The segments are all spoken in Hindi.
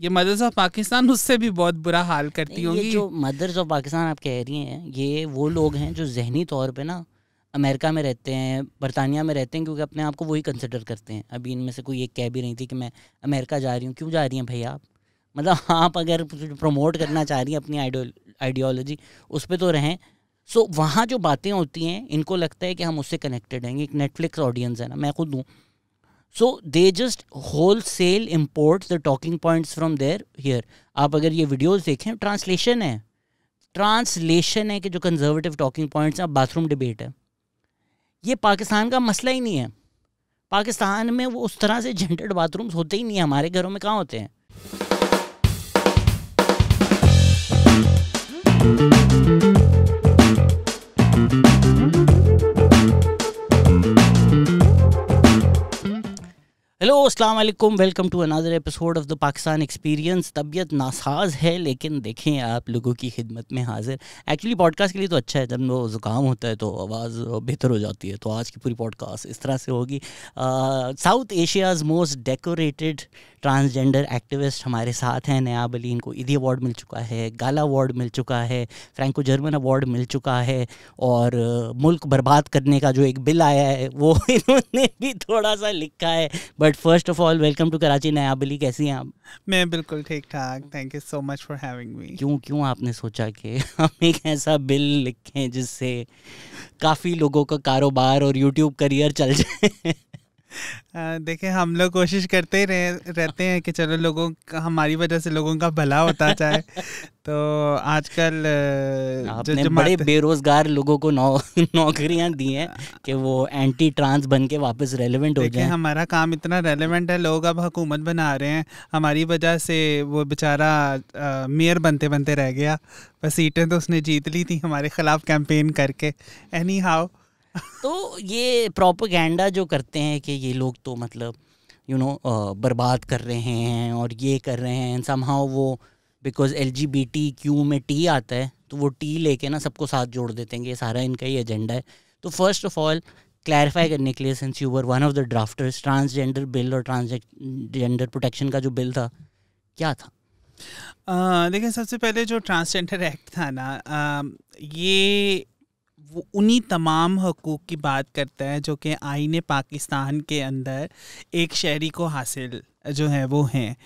ये मदर्स ऑफ पाकिस्तान उससे भी बहुत बुरा हाल करती होंगी। ये जो मदर्स ऑफ पाकिस्तान आप कह रही हैं, ये वो लोग हैं जो जहनी तौर पे ना अमेरिका में रहते हैं, बरतानिया में रहते हैं, क्योंकि अपने आप को वही कंसिडर करते हैं। अभी इनमें से कोई एक कह भी रही थी कि मैं अमेरिका जा रही हूँ। क्यों जा रही हैं भाई आप? मतलब आप अगर प्रमोट करना चाह रही हैं अपनी आइडियोलॉजी, उस पर तो रहें। सो वहाँ जो बातें होती हैं, इनको लगता है कि हम उससे कनेक्टेड हैं। एक नेटफ्लिक्स ऑडियंस है ना, मैं खुद हूँ। So they just wholesale import the talking points from there here. आप अगर ये वीडियोज़ देखें, ट्रांसलेशन है कि जो कंजर्वेटिव टॉकिंग पॉइंट्स हैं, बाथरूम डिबेट है। ये पाकिस्तान का मसला ही नहीं है। पाकिस्तान में वो उस तरह से जेंडर्ड बाथरूम्स होते ही नहीं है। हमारे घरों में कहाँ होते हैं? हेलो, अस्सलाम वालेकुम, welcome to another episode of the Pakistan experience. तबीयत नासाज है लेकिन देखें आप लोगों की खिदमत में हाजिर। एक्चुअली पॉडकास्ट के लिए तो अच्छा है, जब वो ज़ुकाम होता है तो आवाज़ बेहतर हो जाती है। तो आज की पूरी पॉडकास्ट इस तरह से होगी। South Asia's most decorated transgender activist हमारे साथ हैं नयाब अली। इनको ईदी अवार्ड मिल चुका है, गाला अवार्ड मिल चुका है, फ्रैंको जर्मन अवार्ड मिल चुका है, और मुल्क बर्बाद करने का जो एक बिल आया है वो इन्होंने भी थोड़ा सा लिखा है। But first of all, welcome to Karachi Nayab Ali. कैसी हैं आप? मैं बिल्कुल ठीक ठाक, thank you so much for having me. क्यों आपने सोचा कि हम एक ऐसा बिल लिखें जिससे काफ़ी लोगों का कारोबार और यूट्यूब करियर चल जाए? देखिए, हम लोग कोशिश करते ही रहते हैं कि चलो हमारी वजह से लोगों का भला होता जाए। तो आजकल आपने बड़े बेरोजगार लोगों को नौकरियां दी हैं कि वो एंटी ट्रांस बन के वापस रेलेवेंट हो जाएं। हमारा काम इतना रेलेवेंट है, लोग अब हुकूमत बना रहे हैं हमारी वजह से। वो बेचारा मेयर बनते बनते रह गया, बस सीटें तो उसने जीत ली थी हमारे खिलाफ कैंपेन करके। एनी हाउ तो ये प्रोपेगेंडा जो करते हैं कि ये लोग तो मतलब बर्बाद कर रहे हैं और ये कर रहे हैं, समहाउ वो बिकॉज LGBTQ में टी आता है तो वो टी लेके ना सबको साथ जोड़ देते हैं कि ये सारा इनका ही एजेंडा है। तो फर्स्ट ऑफ ऑल क्लैरिफाई करने के लिए, since you were one of the drafters, transgender bill और ट्रांसजेंडर प्रोटेक्शन का जो बिल था, क्या था? देखिए, सबसे पहले जो ट्रांसजेंडर एक्ट था ना, ये वो उन्हीं तमाम हकूक़ की बात करता है जो कि आईने पाकिस्तान के अंदर एक शहरी को हासिल जो है वो हैं।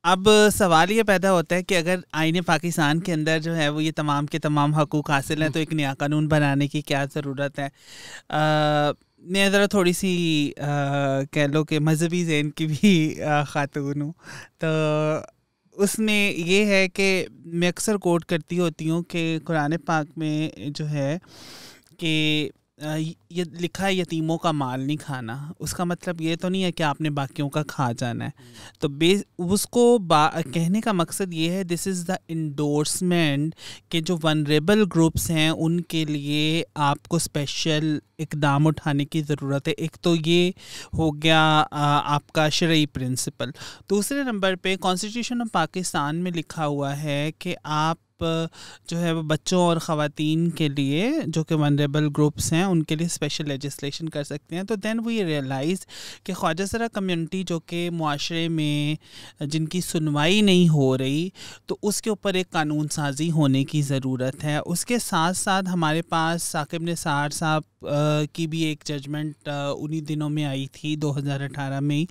अब सवाल ये पैदा होता है कि अगर आईने पाकिस्तान के अंदर जो है वो ये तमाम के तमाम हकूक़ हासिल हैं तो एक नया कानून बनाने की क्या ज़रूरत है। मैं ज़रा थोड़ी सी कह लो कि मजहबी ज़हन की भी ख़ातून हूँ, तो उसमें ये है कि मैं अक्सर कोट करती होती हूँ कि कुरान पाक में जो है कि ये लिखा है यतीमों का माल नहीं खाना। उसका मतलब ये तो नहीं है कि आपने बाकियों का खा जाना है। तो उसको कहने का मकसद ये है, दिस इज़ द इंडोर्समेंट कि जो वनरेबल ग्रुप्स हैं उनके लिए आपको स्पेशल इकदाम उठाने की ज़रूरत है। एक तो ये हो गया आपका शरई प्रिंसिपल। दूसरे नंबर पे कॉन्स्टिट्यूशन ऑफ पाकिस्तान में लिखा हुआ है कि आप जो है वो बच्चों और ख़वातीन के लिए जो कि वनरेबल ग्रुप्स हैं उनके लिए स्पेशल लेजिस्लेशन कर सकते हैं। तो देन वी रियलाइज़ कि ख्वाजा सरा कम्युनिटी जो कि मुआशरे में जिनकी सुनवाई नहीं हो रही, तो उसके ऊपर एक कानून साजी होने की ज़रूरत है। उसके साथ साथ हमारे पास साकिब निसार साहब की भी एक जजमेंट उन्हीं दिनों में आई थी 2018 में ही,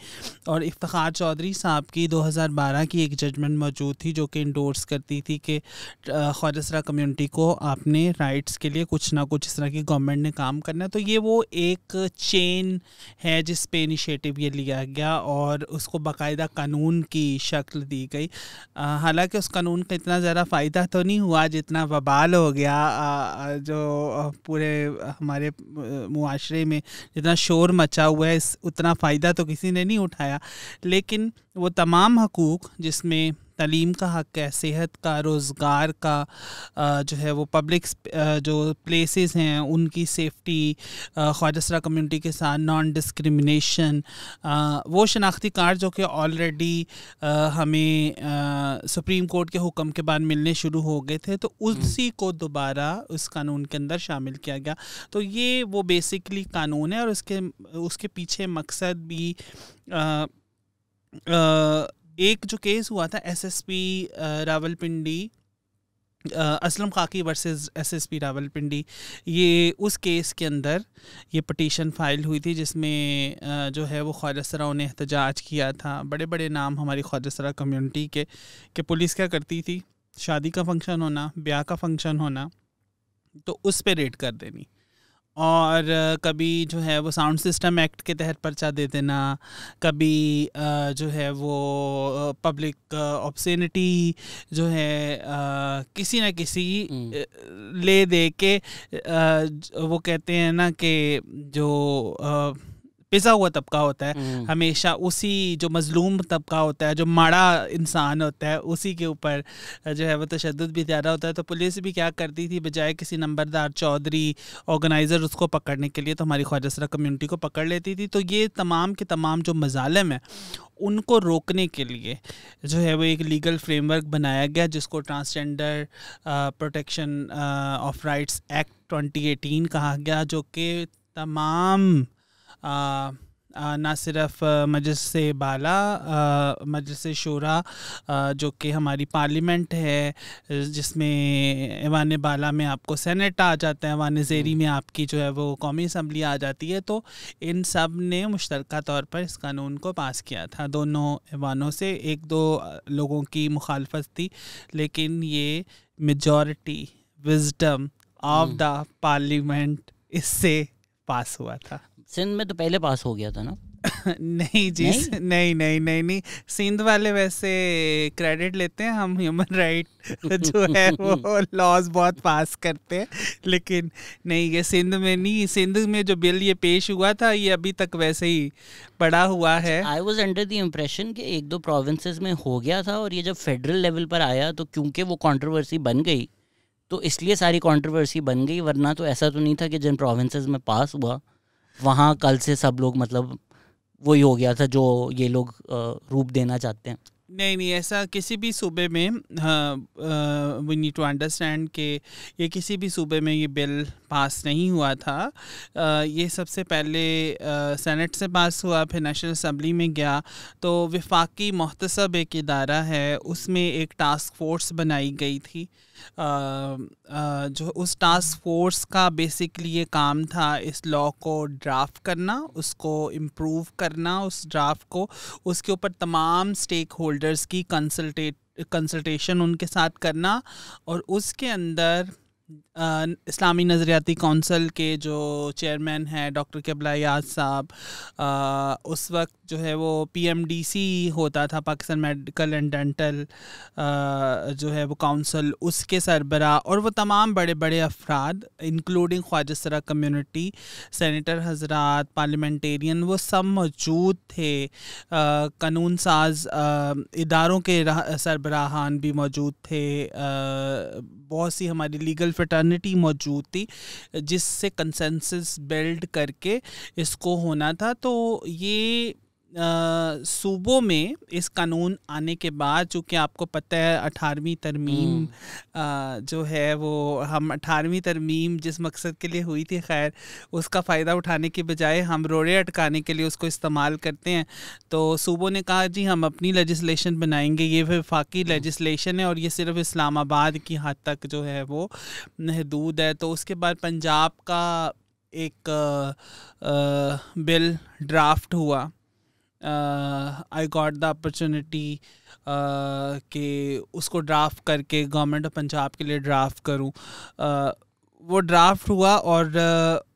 और इफ्तिखार चौधरी साहब की 2012 की एक जजमेंट मौजूद थी जो कि इंडोर्स करती थी कि ख्वाजा सरा कम्युनिटी को अपने राइट्स के लिए कुछ ना कुछ इस तरह की गवर्नमेंट ने काम करना है। तो ये वो एक चेन है जिस पे इनिशिएटिव ये लिया गया और उसको बाकायदा कानून की शक्ल दी गई। हालांकि उस कानून का इतना ज़्यादा फ़ायदा तो नहीं हुआ जितना वबाल हो गया, जो पूरे हमारे मुआशरे में जितना शोर मचा हुआ है, उतना फ़ायदा तो किसी ने नहीं उठाया। लेकिन वो तमाम हकूक़ जिसमें तालीम का हक़ है, सेहत का, रोज़गार का, जो है वो पब्लिक जो प्लेसेस हैं उनकी सेफ्टी, ख्वाजा सरा कम्युनिटी के साथ नॉन डिस्क्रिमिनेशन, वो शनाख्ती कार्ड जो कि ऑलरेडी हमें सुप्रीम कोर्ट के हुक्म के बाद मिलने शुरू हो गए थे, तो उसी को दोबारा उस कानून के अंदर शामिल किया गया। तो ये वो बेसिकली कानून है और उसके पीछे मकसद भी एक जो केस हुआ था एसएसपी रावलपिंडी, असलम खाकी वर्सेस एसएसपी रावलपिंडी, ये उस केस के अंदर ये पटिशन फाइल हुई थी जिसमें जो है वो ख्वाजा सराओं ने एहतजाज किया था। बड़े बड़े नाम हमारी ख्वाजा सरा कम्युनिटी के कि पुलिस क्या करती थी, शादी का फंक्शन होना, ब्याह का फंक्शन होना, तो उस पे रेड कर देनी, और कभी जो है वो साउंड सिस्टम एक्ट के तहत पर्चा दे देना, कभी जो है वो पब्लिक ऑब्ससेनिटी जो है किसी न किसी ले दे के वो कहते हैं ना कि जो पिसा हुआ तबका होता है हमेशा उसी जो मजलूम तबका होता है, जो माड़ा इंसान होता है, उसी के ऊपर जो है वो तशद्दुद भी ज़्यादा होता है। तो पुलिस भी क्या करती थी, बजाय किसी नंबरदार चौधरी ऑर्गेनाइज़र उसको पकड़ने के लिए, तो हमारी ख्वाजा सरा कम्युनिटी को पकड़ लेती थी। तो ये तमाम के तमाम जो मजालिम है उनको रोकने के लिए जो है वो एक लीगल फ्रेमवर्क बनाया गया जिसको transgender protection of rights act 2018 कहा गया, जो कि तमाम ना सिर्फ मजलिस बाला, मजलिस शूरा जो कि हमारी पार्लियामेंट है, जिसमें ऐवान बाला में आपको सेनेट आ जाता है, ऐवान ज़ेरी में आपकी जो है वो कौमी असम्बली आ जाती है। तो इन सब ने मुश्तरका तौर पर इस कानून को पास किया था। दोनों ऐवानों से एक दो लोगों की मुखालफत थी, लेकिन ये majority wisdom of the parliament इससे पास हुआ था। सिंध में तो पहले पास हो गया था ना? नहीं जी, नहीं, सिंध वाले वैसे क्रेडिट लेते हैं, हम ह्यूमन राइट जो है वो लॉज बहुत पास करते हैं, लेकिन नहीं, ये सिंध में नहीं। सिंध में जो बिल ये पेश हुआ था ये अभी तक वैसे ही पड़ा हुआ है। I was under the impression कि एक दो प्रोविंसेस में हो गया था, और ये जब फेडरल लेवल पर आया तो क्योंकि वो कंट्रोवर्सी बन गई तो इसलिए सारी कंट्रोवर्सी बन गई, वरना तो ऐसा तो नहीं था कि जिन प्रोविंसेस में पास हुआ वहाँ कल से सब लोग मतलब वही हो गया था जो ये लोग रूप देना चाहते हैं। नहीं, ऐसा किसी भी सूबे में वी नीड टू अंडरस्टैंड कि ये किसी भी सूबे में ये बिल पास नहीं हुआ था। ये सबसे पहले सेनेट से पास हुआ, फिर नेशनल असम्बली में गया। तो वफाकी मुहतसब एक इदारा है, उसमें एक टास्क फोर्स बनाई गई थी। जो उस टास्क फोर्स का बेसिकली ये काम था इस लॉ को ड्राफ्ट करना, उसको इम्प्रूव करना, उस ड्राफ्ट को, उसके ऊपर तमाम स्टेक होल्डर्स की कंसल्टेशन उनके साथ करना, और उसके अंदर इस्लामी नज़रियाती कौंसल के जो चेयरमैन हैं डॉक्टर क़िबला याद साहब, उस वक्त जो है वो PMDC होता था, पाकिस्तान मेडिकल एंड डेंटल जो है वो काउंसिल, उसके सरबरा, और वो तमाम बड़े बड़े अफराद इंक्लूडिंग ख्वाजा सरा कम्युनिटी, सेनेटर हजरात, पार्लियामेंटेरियन, वो सब मौजूद थे। कानून साज इदारों के सरबराहान भी मौजूद थे, बहुत सी हमारी लीगल फ्रेटर्निटी मौजूद थी, जिससे कंसेंसस बिल्ड करके इसको होना था। तो ये सूबों में इस कानून आने के बाद, चूँकि आपको पता है 18वीं तरमीम जो है वो, हम 18वीं तरमीम जिस मकसद के लिए हुई थी, खैर उसका फ़ायदा उठाने के बजाय हम रोड़े अटकाने के लिए उसको इस्तेमाल करते हैं। तो सूबों ने कहा जी हम अपनी लेजिस्लेशन बनाएंगे, ये वफाकी लेजिस्लेशन है और ये सिर्फ इस्लामाबाद की हद तक जो है वो महदूद है। तो उसके बाद पंजाब का एक बिल ड्राफ्ट हुआ। आई गॉट द अपॉर्चुनिटी कि उसको ड्राफ्ट करके गवर्नमेंट ऑफ पंजाब के लिए ड्राफ्ट करूं। वो ड्राफ्ट हुआ और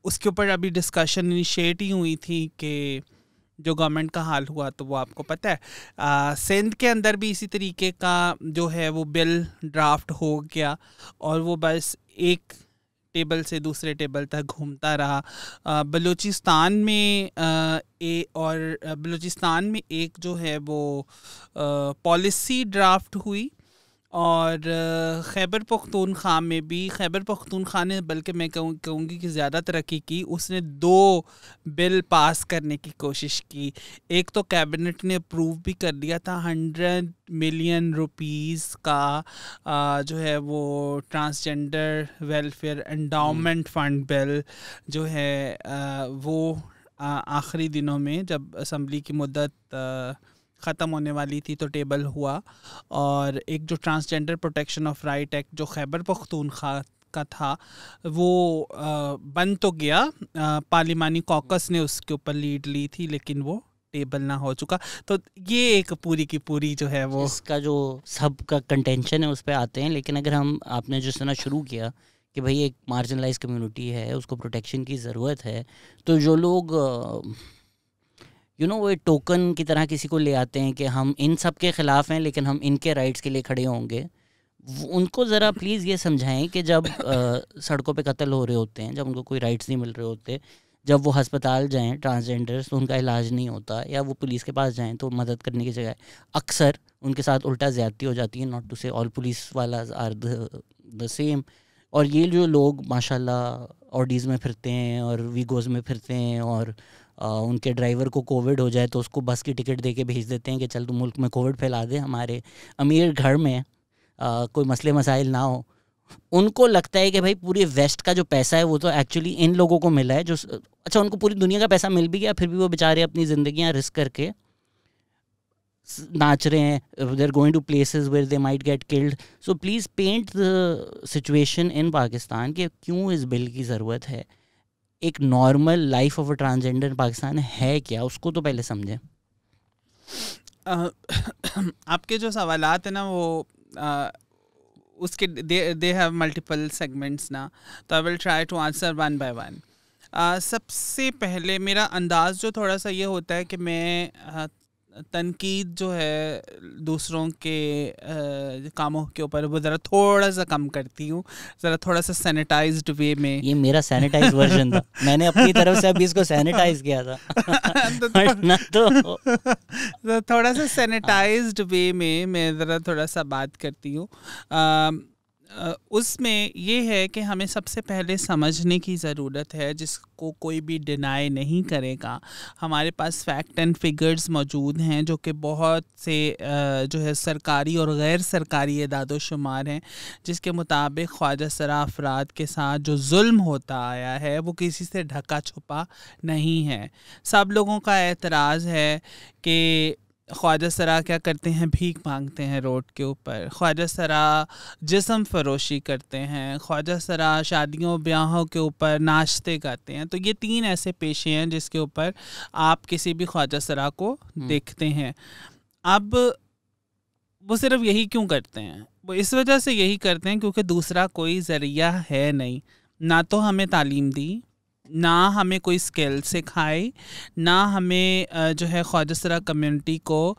उसके ऊपर अभी डिस्कशन इनिशिएट ही हुई थी कि जो गवर्नमेंट का हाल हुआ तो वो आपको पता है। सिंध के अंदर भी इसी तरीके का जो है वो बिल ड्राफ्ट हो गया और वो बस एक टेबल से दूसरे टेबल तक घूमता रहा। बलूचिस्तान में बलूचिस्तान में एक जो है वो पॉलिसी ड्राफ्ट हुई और खैबर पख्तूनख्वा में भी, खैबर पख्तूनख्वा ने बल्कि मैं कहूँगी कि ज़्यादा तरक्की की। उसने 2 बिल पास करने की कोशिश की। एक तो कैबिनेट ने अप्रूव भी कर दिया था 100 मिलियन रुपीस का जो है वो transgender welfare endowment fund bill जो है वो आखिरी दिनों में जब असम्बली की मुद्दत ख़त्म होने वाली थी तो टेबल हुआ, और एक जो transgender protection of right act जो खैबर पख्तूनख्वा का था वो बन तो गया, पार्लिमानी कॉकस ने उसके ऊपर लीड ली थी, लेकिन वो टेबल ना हो चुका। तो ये एक पूरी की पूरी जो है वो इसका जो सब का कंटेंशन है उस पर आते हैं। लेकिन अगर हम आपने जो सुना शुरू किया कि भाई एक मार्जिनलाइज कम्युनिटी है, उसको प्रोटेक्शन की ज़रूरत है, तो जो लोग वो एक टोकन की तरह किसी को ले आते हैं कि हम इन सब के ख़िलाफ़ हैं लेकिन हम इनके राइट्स के लिए खड़े होंगे, उनको ज़रा प्लीज़ ये समझाएं कि जब सड़कों पे कत्ल हो रहे होते हैं, जब उनको कोई राइट्स नहीं मिल रहे होते, जब वो अस्पताल जाएं ट्रांसजेंडर्स तो उनका इलाज नहीं होता, या वो पुलिस के पास जाएं तो मदद करने की जगह अक्सर उनके साथ उल्टा ज़्यादती हो जाती है। नॉट टू से ऑल पुलिस वाला आर द सेम। और ये जो लोग माशाल्लाह ऑडीज़ में फिरते हैं और वीगोज़ में फिरते हैं, और उनके ड्राइवर को कोविड हो जाए तो उसको बस की टिकट दे के भेज देते हैं कि चल तू मुल्क में कोविड फैला दे, हमारे अमीर घर में कोई मसले मसाइल ना हो। उनको लगता है कि भाई पूरे वेस्ट का जो पैसा है वो तो एक्चुअली इन लोगों को मिला है, जो अच्छा उनको पूरी दुनिया का पैसा मिल भी गया, फिर भी वो बेचारे अपनी ज़िंदगियां रिस्क करके नाच रहे हैं, they are going to places where they might get killed. So please paint the situation in Pakistan कि क्यों इस बिल की ज़रूरत है। एक normal life of a transgender Pakistan है क्या, उसको तो पहले समझें। आपके जो सवालात है ना वो उसके दे हैव मल्टीपल सेगमेंट्स ना, तो I will try to answer one by one. सबसे पहले मेरा अंदाज़ जो थोड़ा सा ये होता है कि मैं तनकीद जो है दूसरों के कामों के ऊपर वो ज़रा थोड़ा सा कम करती हूँ, ज़रा थोड़ा सा सैनिटाइज्ड वे में। ये मेरा सैनिटाइज वर्जन था, मैंने अपनी तरफ से अभी इसको सैनिटाइज किया था। तो थोड़ा सा सैनिटाइज्ड वे में मैं ज़रा थोड़ा सा बात करती हूँ। उसमें ये है कि हमें सबसे पहले समझने की ज़रूरत है, जिसको कोई भी डिनाई नहीं करेगा। हमारे पास फैक्ट एंड फिगर्स मौजूद हैं जो कि बहुत से जो है सरकारी और गैर सरकारी एदादो शुमार हैं, जिसके मुताबिक ख्वाजा सरा अफराद के साथ जो जुल्म होता आया है वो किसी से ढका छुपा नहीं है। सब लोगों का एतराज़ है कि ख्वाजा सरा क्या करते हैं, भीख मांगते हैं रोड के ऊपर, ख्वाजा सरा जिस्म फरोशी करते हैं, ख्वाजा सरा शादियों ब्याहों के ऊपर नाचते गाते हैं। तो ये 3 ऐसे पेशे हैं जिसके ऊपर आप किसी भी ख्वाजा सरा को देखते हैं। अब वो सिर्फ यही क्यों करते हैं? वो इस वजह से यही करते हैं क्योंकि दूसरा कोई ज़रिया है नहीं। ना तो हमें तालीम दी, ना हमें कोई स्किल सिखाई, ना हमें जो है ख्वाजा सरा कम्युनिटी को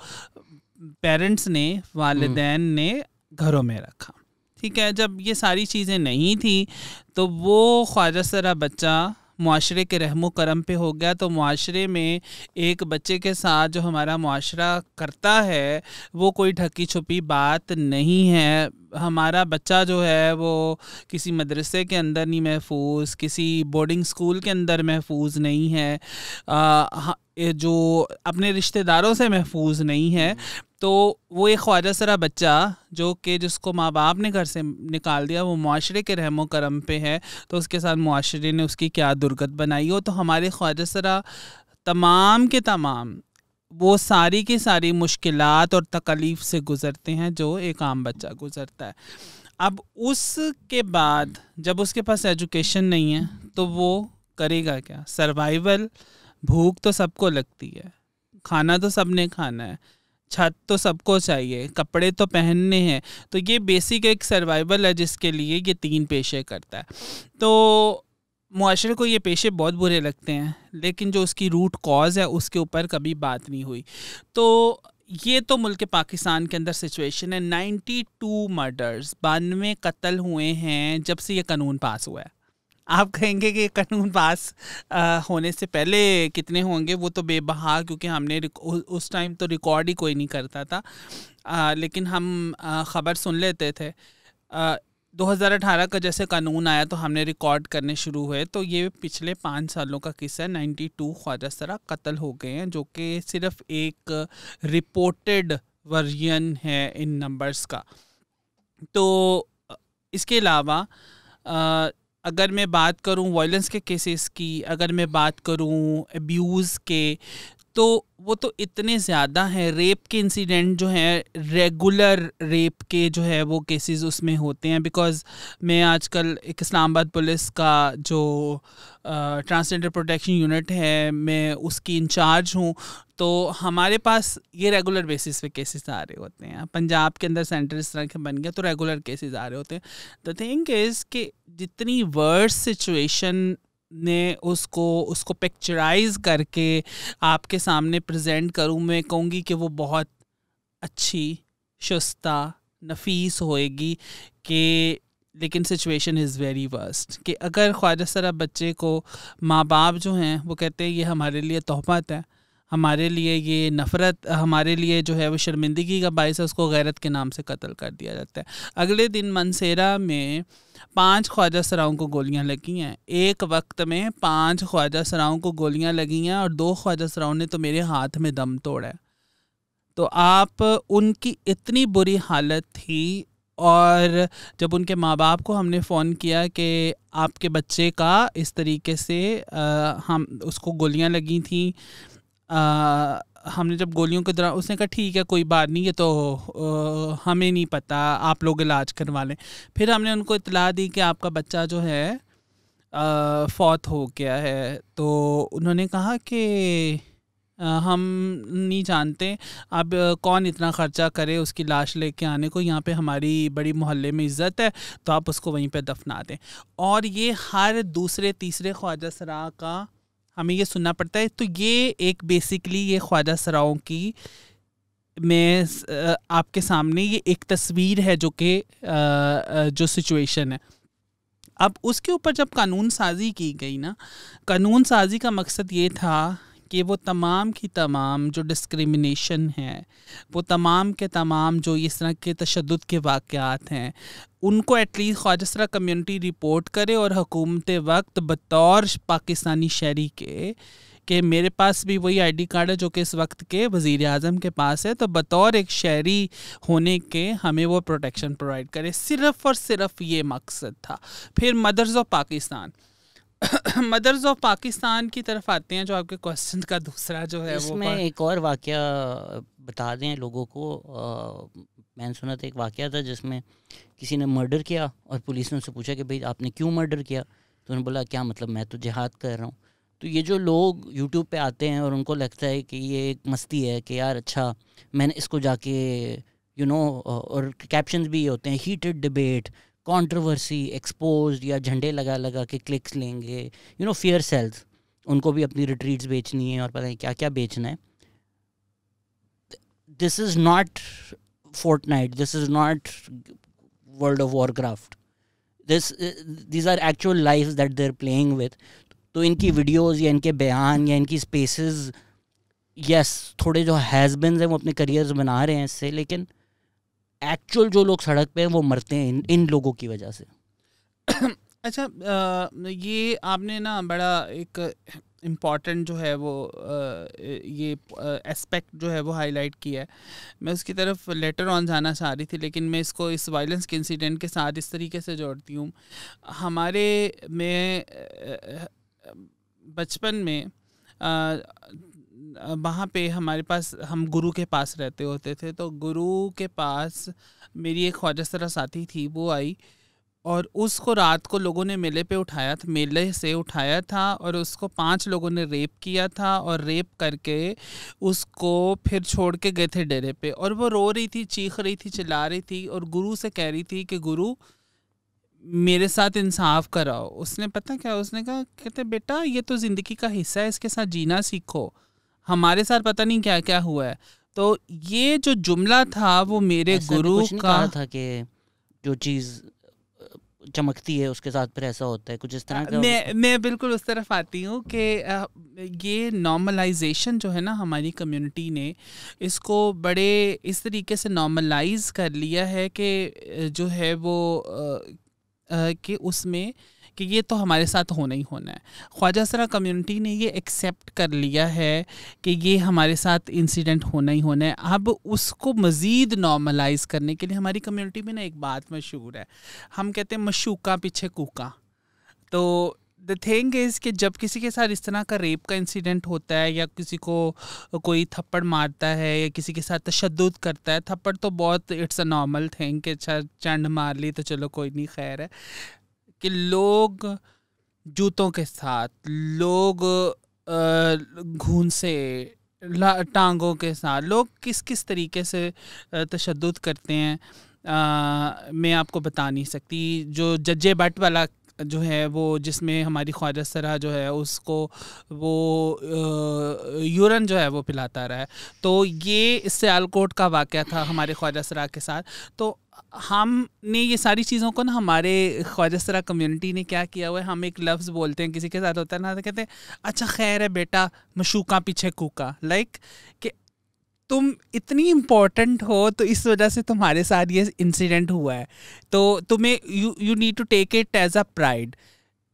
पेरेंट्स ने, वालिदैन ने घरों में रखा। ठीक है, जब ये सारी चीज़ें नहीं थी तो वो ख्वाजा सरा बच्चा मुआशरे के रहमो करम पे हो गया। तो मुआशरे में एक बच्चे के साथ जो हमारा मुआशरा करता है वो कोई ढकी छुपी बात नहीं है। हमारा बच्चा जो है वो किसी मदरसे के अंदर नहीं महफूज, किसी बोर्डिंग स्कूल के अंदर महफूज नहीं है, जो अपने रिश्तेदारों से महफूज नहीं है। तो वो एक ख्वाजा सरा बच्चा जो कि जिसको माँ बाप ने घर से निकाल दिया, वो मुआशरे के रहमो करम पे है, तो उसके साथ मुआशरे ने उसकी क्या दुर्गत बनाई हो। तो हमारे ख्वाजा सरा तमाम के तमाम वो सारी की सारी मुश्किलात और तकलीफ़ से गुज़रते हैं जो एक आम बच्चा गुज़रता है। अब उसके बाद जब उसके पास एजुकेशन नहीं है तो वो करेगा क्या? सर्वाइवल। भूख तो सबको लगती है, खाना तो सबने खाना है, छत तो सबको चाहिए, कपड़े तो पहनने हैं। तो ये बेसिक एक सर्वाइवल है जिसके लिए ये 3 पेशे करता है। तो मुआशरे को ये पेशे बहुत बुरे लगते हैं, लेकिन जो उसकी रूट कॉज है उसके ऊपर कभी बात नहीं हुई। तो ये तो मुल्क पाकिस्तान के अंदर सिचुएशन है। 92 मर्डर्स, 92 कत्ल हुए हैं जब से ये कानून पास हुआ है। आप कहेंगे कि कानून पास होने से पहले कितने होंगे, वो तो बेबहा, क्योंकि हमने उस टाइम तो रिकॉर्ड ही कोई नहीं करता था, लेकिन हम ख़बर सुन लेते थे। 2018 का जैसे कानून आया तो हमने रिकॉर्ड करने शुरू हुए। तो ये पिछले 5 सालों का किस्सा है। 92 ख्वाजा सरा कत्ल हो गए हैं, जो कि सिर्फ एक रिपोर्टेड वर्जन है इन नंबर्स का। तो इसके अलावा अगर मैं बात करूं वायलेंस के केसेस की, अगर मैं बात करूं अब्यूज़ के, तो वो तो इतने ज़्यादा हैं। रेप के इंसिडेंट जो हैं, रेगुलर रेप के जो है वो केसेस उसमें होते हैं। बिकॉज़ मैं आजकल एक इस्लामाबाद पुलिस का जो ट्रांसजेंडर प्रोटेक्शन यूनिट है, मैं उसकी इंचार्ज हूँ। तो हमारे पास ये रेगुलर बेसिस पे केसेस आ रहे होते हैं। पंजाब के अंदर सेंटर इस तरह के बन गया तो रेगुलर केसेस आ रहे होते हैं। द थिंग इज़ कि जितनी वर्स सिचुएशन ने उसको पिक्चराइज करके आपके सामने प्रेजेंट करूँ, मैं कहूँगी कि वो बहुत अच्छी, शुस्ता, नफीस होएगी। कि लेकिन सिचुएशन इज़ वेरी वर्स्ट कि अगर ख्वाजा सरा बच्चे को माँ बाप जो हैं वो कहते हैं ये हमारे लिए तोहमत है, हमारे लिए ये नफ़रत, हमारे लिए जो है वो शर्मिंदगी का बायस है, उसको गैरत के नाम से कत्ल कर दिया जाता है। अगले दिन मनसेरा में 5 ख्वाजा सराओं को गोलियां लगी हैं। एक वक्त में 5 ख्वाजा सराओं को गोलियां लगी हैं और 2 ख्वाजा सराओं ने तो मेरे हाथ में दम तोड़ा है। तो आप, उनकी इतनी बुरी हालत थी। और जब उनके माँ बाप को हमने फ़ोन किया कि आपके बच्चे का इस तरीके से हम उसको गोलियां लगी थी, हमने जब गोलियों के दौरान, उसने कहा ठीक है कोई बात नहीं, ये तो हमें नहीं पता, आप लोग इलाज करवा लें। फिर हमने उनको इतला दी कि आपका बच्चा जो है फौत हो गया है। तो उन्होंने कहा कि हम नहीं जानते अब कौन इतना ख़र्चा करे उसकी लाश लेके आने को, यहाँ पे हमारी बड़ी मोहल्ले में इज़्ज़त है तो आप उसको वहीं पे दफना दें। और ये हर दूसरे तीसरे ख्वाजा सरा का हमें ये सुनना पड़ता है। तो ये एक बेसिकली ये ख्वाजा सराओं की मैं आपके सामने ये एक तस्वीर है जो कि जो सिचुएशन है। अब उसके ऊपर जब कानून साजी की गई ना, कानून साजी का मकसद ये था कि वो तमाम की तमाम जो डिस्क्रिमिनेशन है, वो तमाम के तमाम जो इस तरह के तशद्दुद के वाक़यात हैं, उनको एटलीस्ट ख्वाजा सरा कम्युनिटी रिपोर्ट करे और हुकूमत वक्त बतौर पाकिस्तानी शहरी के मेरे पास भी वही आईडी कार्ड है जो कि इस वक्त के वज़ीर आज़म के पास है, तो बतौर एक शहरी होने के हमें वो प्रोटेक्शन प्रोवाइड करे। सिर्फ़ और सिर्फ ये मकसद था। फिर mothers of Pakistan mothers of Pakistan की तरफ आते हैं, जो आपके क्वेश्चन का दूसरा जो है इसमें वो एक और वाक़या बता दें लोगों को। मैंने सुना था एक वाक़या था जिसमें किसी ने मर्डर किया और पुलिस ने उससे पूछा कि भाई आपने क्यों मर्डर किया, तो उन्होंने बोला क्या मतलब, मैं तो जिहाद कर रहा हूँ। तो ये जो लोग यूट्यूब पे आते हैं और उनको लगता है कि ये एक मस्ती है कि यार अच्छा मैंने इसको जाके और कैप्शंस भी ये होते हैं, हीटेड डिबेट, कंट्रोवर्सी, एक्सपोज्ड, या झंडे लगा लगा के क्लिक्स लेंगे, फियर सेल्स, उनको भी अपनी रिट्रीट्स बेचनी है और पता नहीं क्या क्या बेचना है। This is not Fortnite, this is not World of Warcraft, these are actual lives that they're playing with। तो इनकी वीडियोस या इनके बयान या इनकी स्पेसेस, यस थोड़े जो हैज़बिन्स हैं वो अपने करियर्स बना रहे हैं इससे, लेकिन एक्चुअल जो लोग सड़क पे हैं वो मरते हैं इन लोगों की वजह से। अच्छा, ये आपने ना बड़ा एक इम्पॉर्टेंट जो है वो ये एस्पेक्ट जो है वो हाईलाइट किया है। मैं उसकी तरफ लेटर ऑन जाना चाह रही थी, लेकिन मैं इसको इस वायलेंस के इंसिडेंट के साथ इस तरीके से जोड़ती हूँ। हमारे में बचपन में वहाँ पे हमारे पास, हम गुरु के पास रहते होते थे, तो गुरु के पास मेरी एक ख्वाजा सरा साथी थी, वो आई और उसको रात को लोगों ने मेले पे उठाया था, मेले से उठाया था और उसको 5 लोगों ने रेप किया था और रेप करके उसको फिर छोड़ के गए थे डेरे पे। और वो रो रही थी, चीख रही थी, चिल्ला रही थी और गुरु से कह रही थी कि गुरु मेरे साथ इंसाफ कराओ। उसने पता क्या, उसने कहा, कहते बेटा ये तो ज़िंदगी का हिस्सा है, इसके साथ जीना सीखो, हमारे साथ पता नहीं क्या क्या हुआ है। तो ये जो जुमला था वो मेरे गुरु का था कि जो चीज़ चमकती है उसके साथ फिर ऐसा होता है, कुछ इस तरह का। मैं बिल्कुल उस तरफ आती हूँ कि ये नॉर्मलाइजेशन जो है ना, हमारी कम्युनिटी ने इसको बड़े इस तरीके से नॉर्मलाइज कर लिया है कि जो है वो कि उसमें कि ये तो हमारे साथ होना ही होना है। ख्वाजा सरा कम्युनिटी ने ये एक्सेप्ट कर लिया है कि ये हमारे साथ इंसिडेंट होना ही होना है। अब उसको मज़ीद नॉर्मलाइज करने के लिए हमारी कम्युनिटी में ना एक बात मशहूर है, हम कहते हैं मशूका पीछे कूका। तो द थिंग इज़ कि जब किसी के साथ इस तरह का रेप का इंसिडेंट होता है या किसी को कोई थप्पड़ मारता है या किसी के साथ तशद्दुद करता है, थप्पड़ तो बहुत इट्स अ नॉर्मल थिंग कि चंड मार ली तो चलो कोई नहीं, खैर है, कि लोग जूतों के साथ, लोग घूंसे टांगों के साथ, लोग किस किस तरीके से तशद्दुद करते हैं मैं आपको बता नहीं सकती। जो जज्जे बट वाला जो है वो, जिसमें हमारी ख्वाजा सरा जो है उसको वो यूरन जो है वो पिलाता रहा है, तो ये सियालकोट का वाक़या था हमारे ख्वाजा सरा के साथ। तो हमने ये सारी चीज़ों को ना, हमारे ख्वाजा सरा कम्युनिटी ने क्या किया हुआ है, हम एक लफ्ज़ बोलते हैं किसी के साथ होता है ना, तो कहते हैं अच्छा खैर है बेटा मशूका पीछे कूका, लाइक कि तुम इतनी इम्पोर्टेंट हो तो इस वजह से तुम्हारे साथ ये इंसिडेंट हुआ है, तो तुम्हें you need to take it as a pride.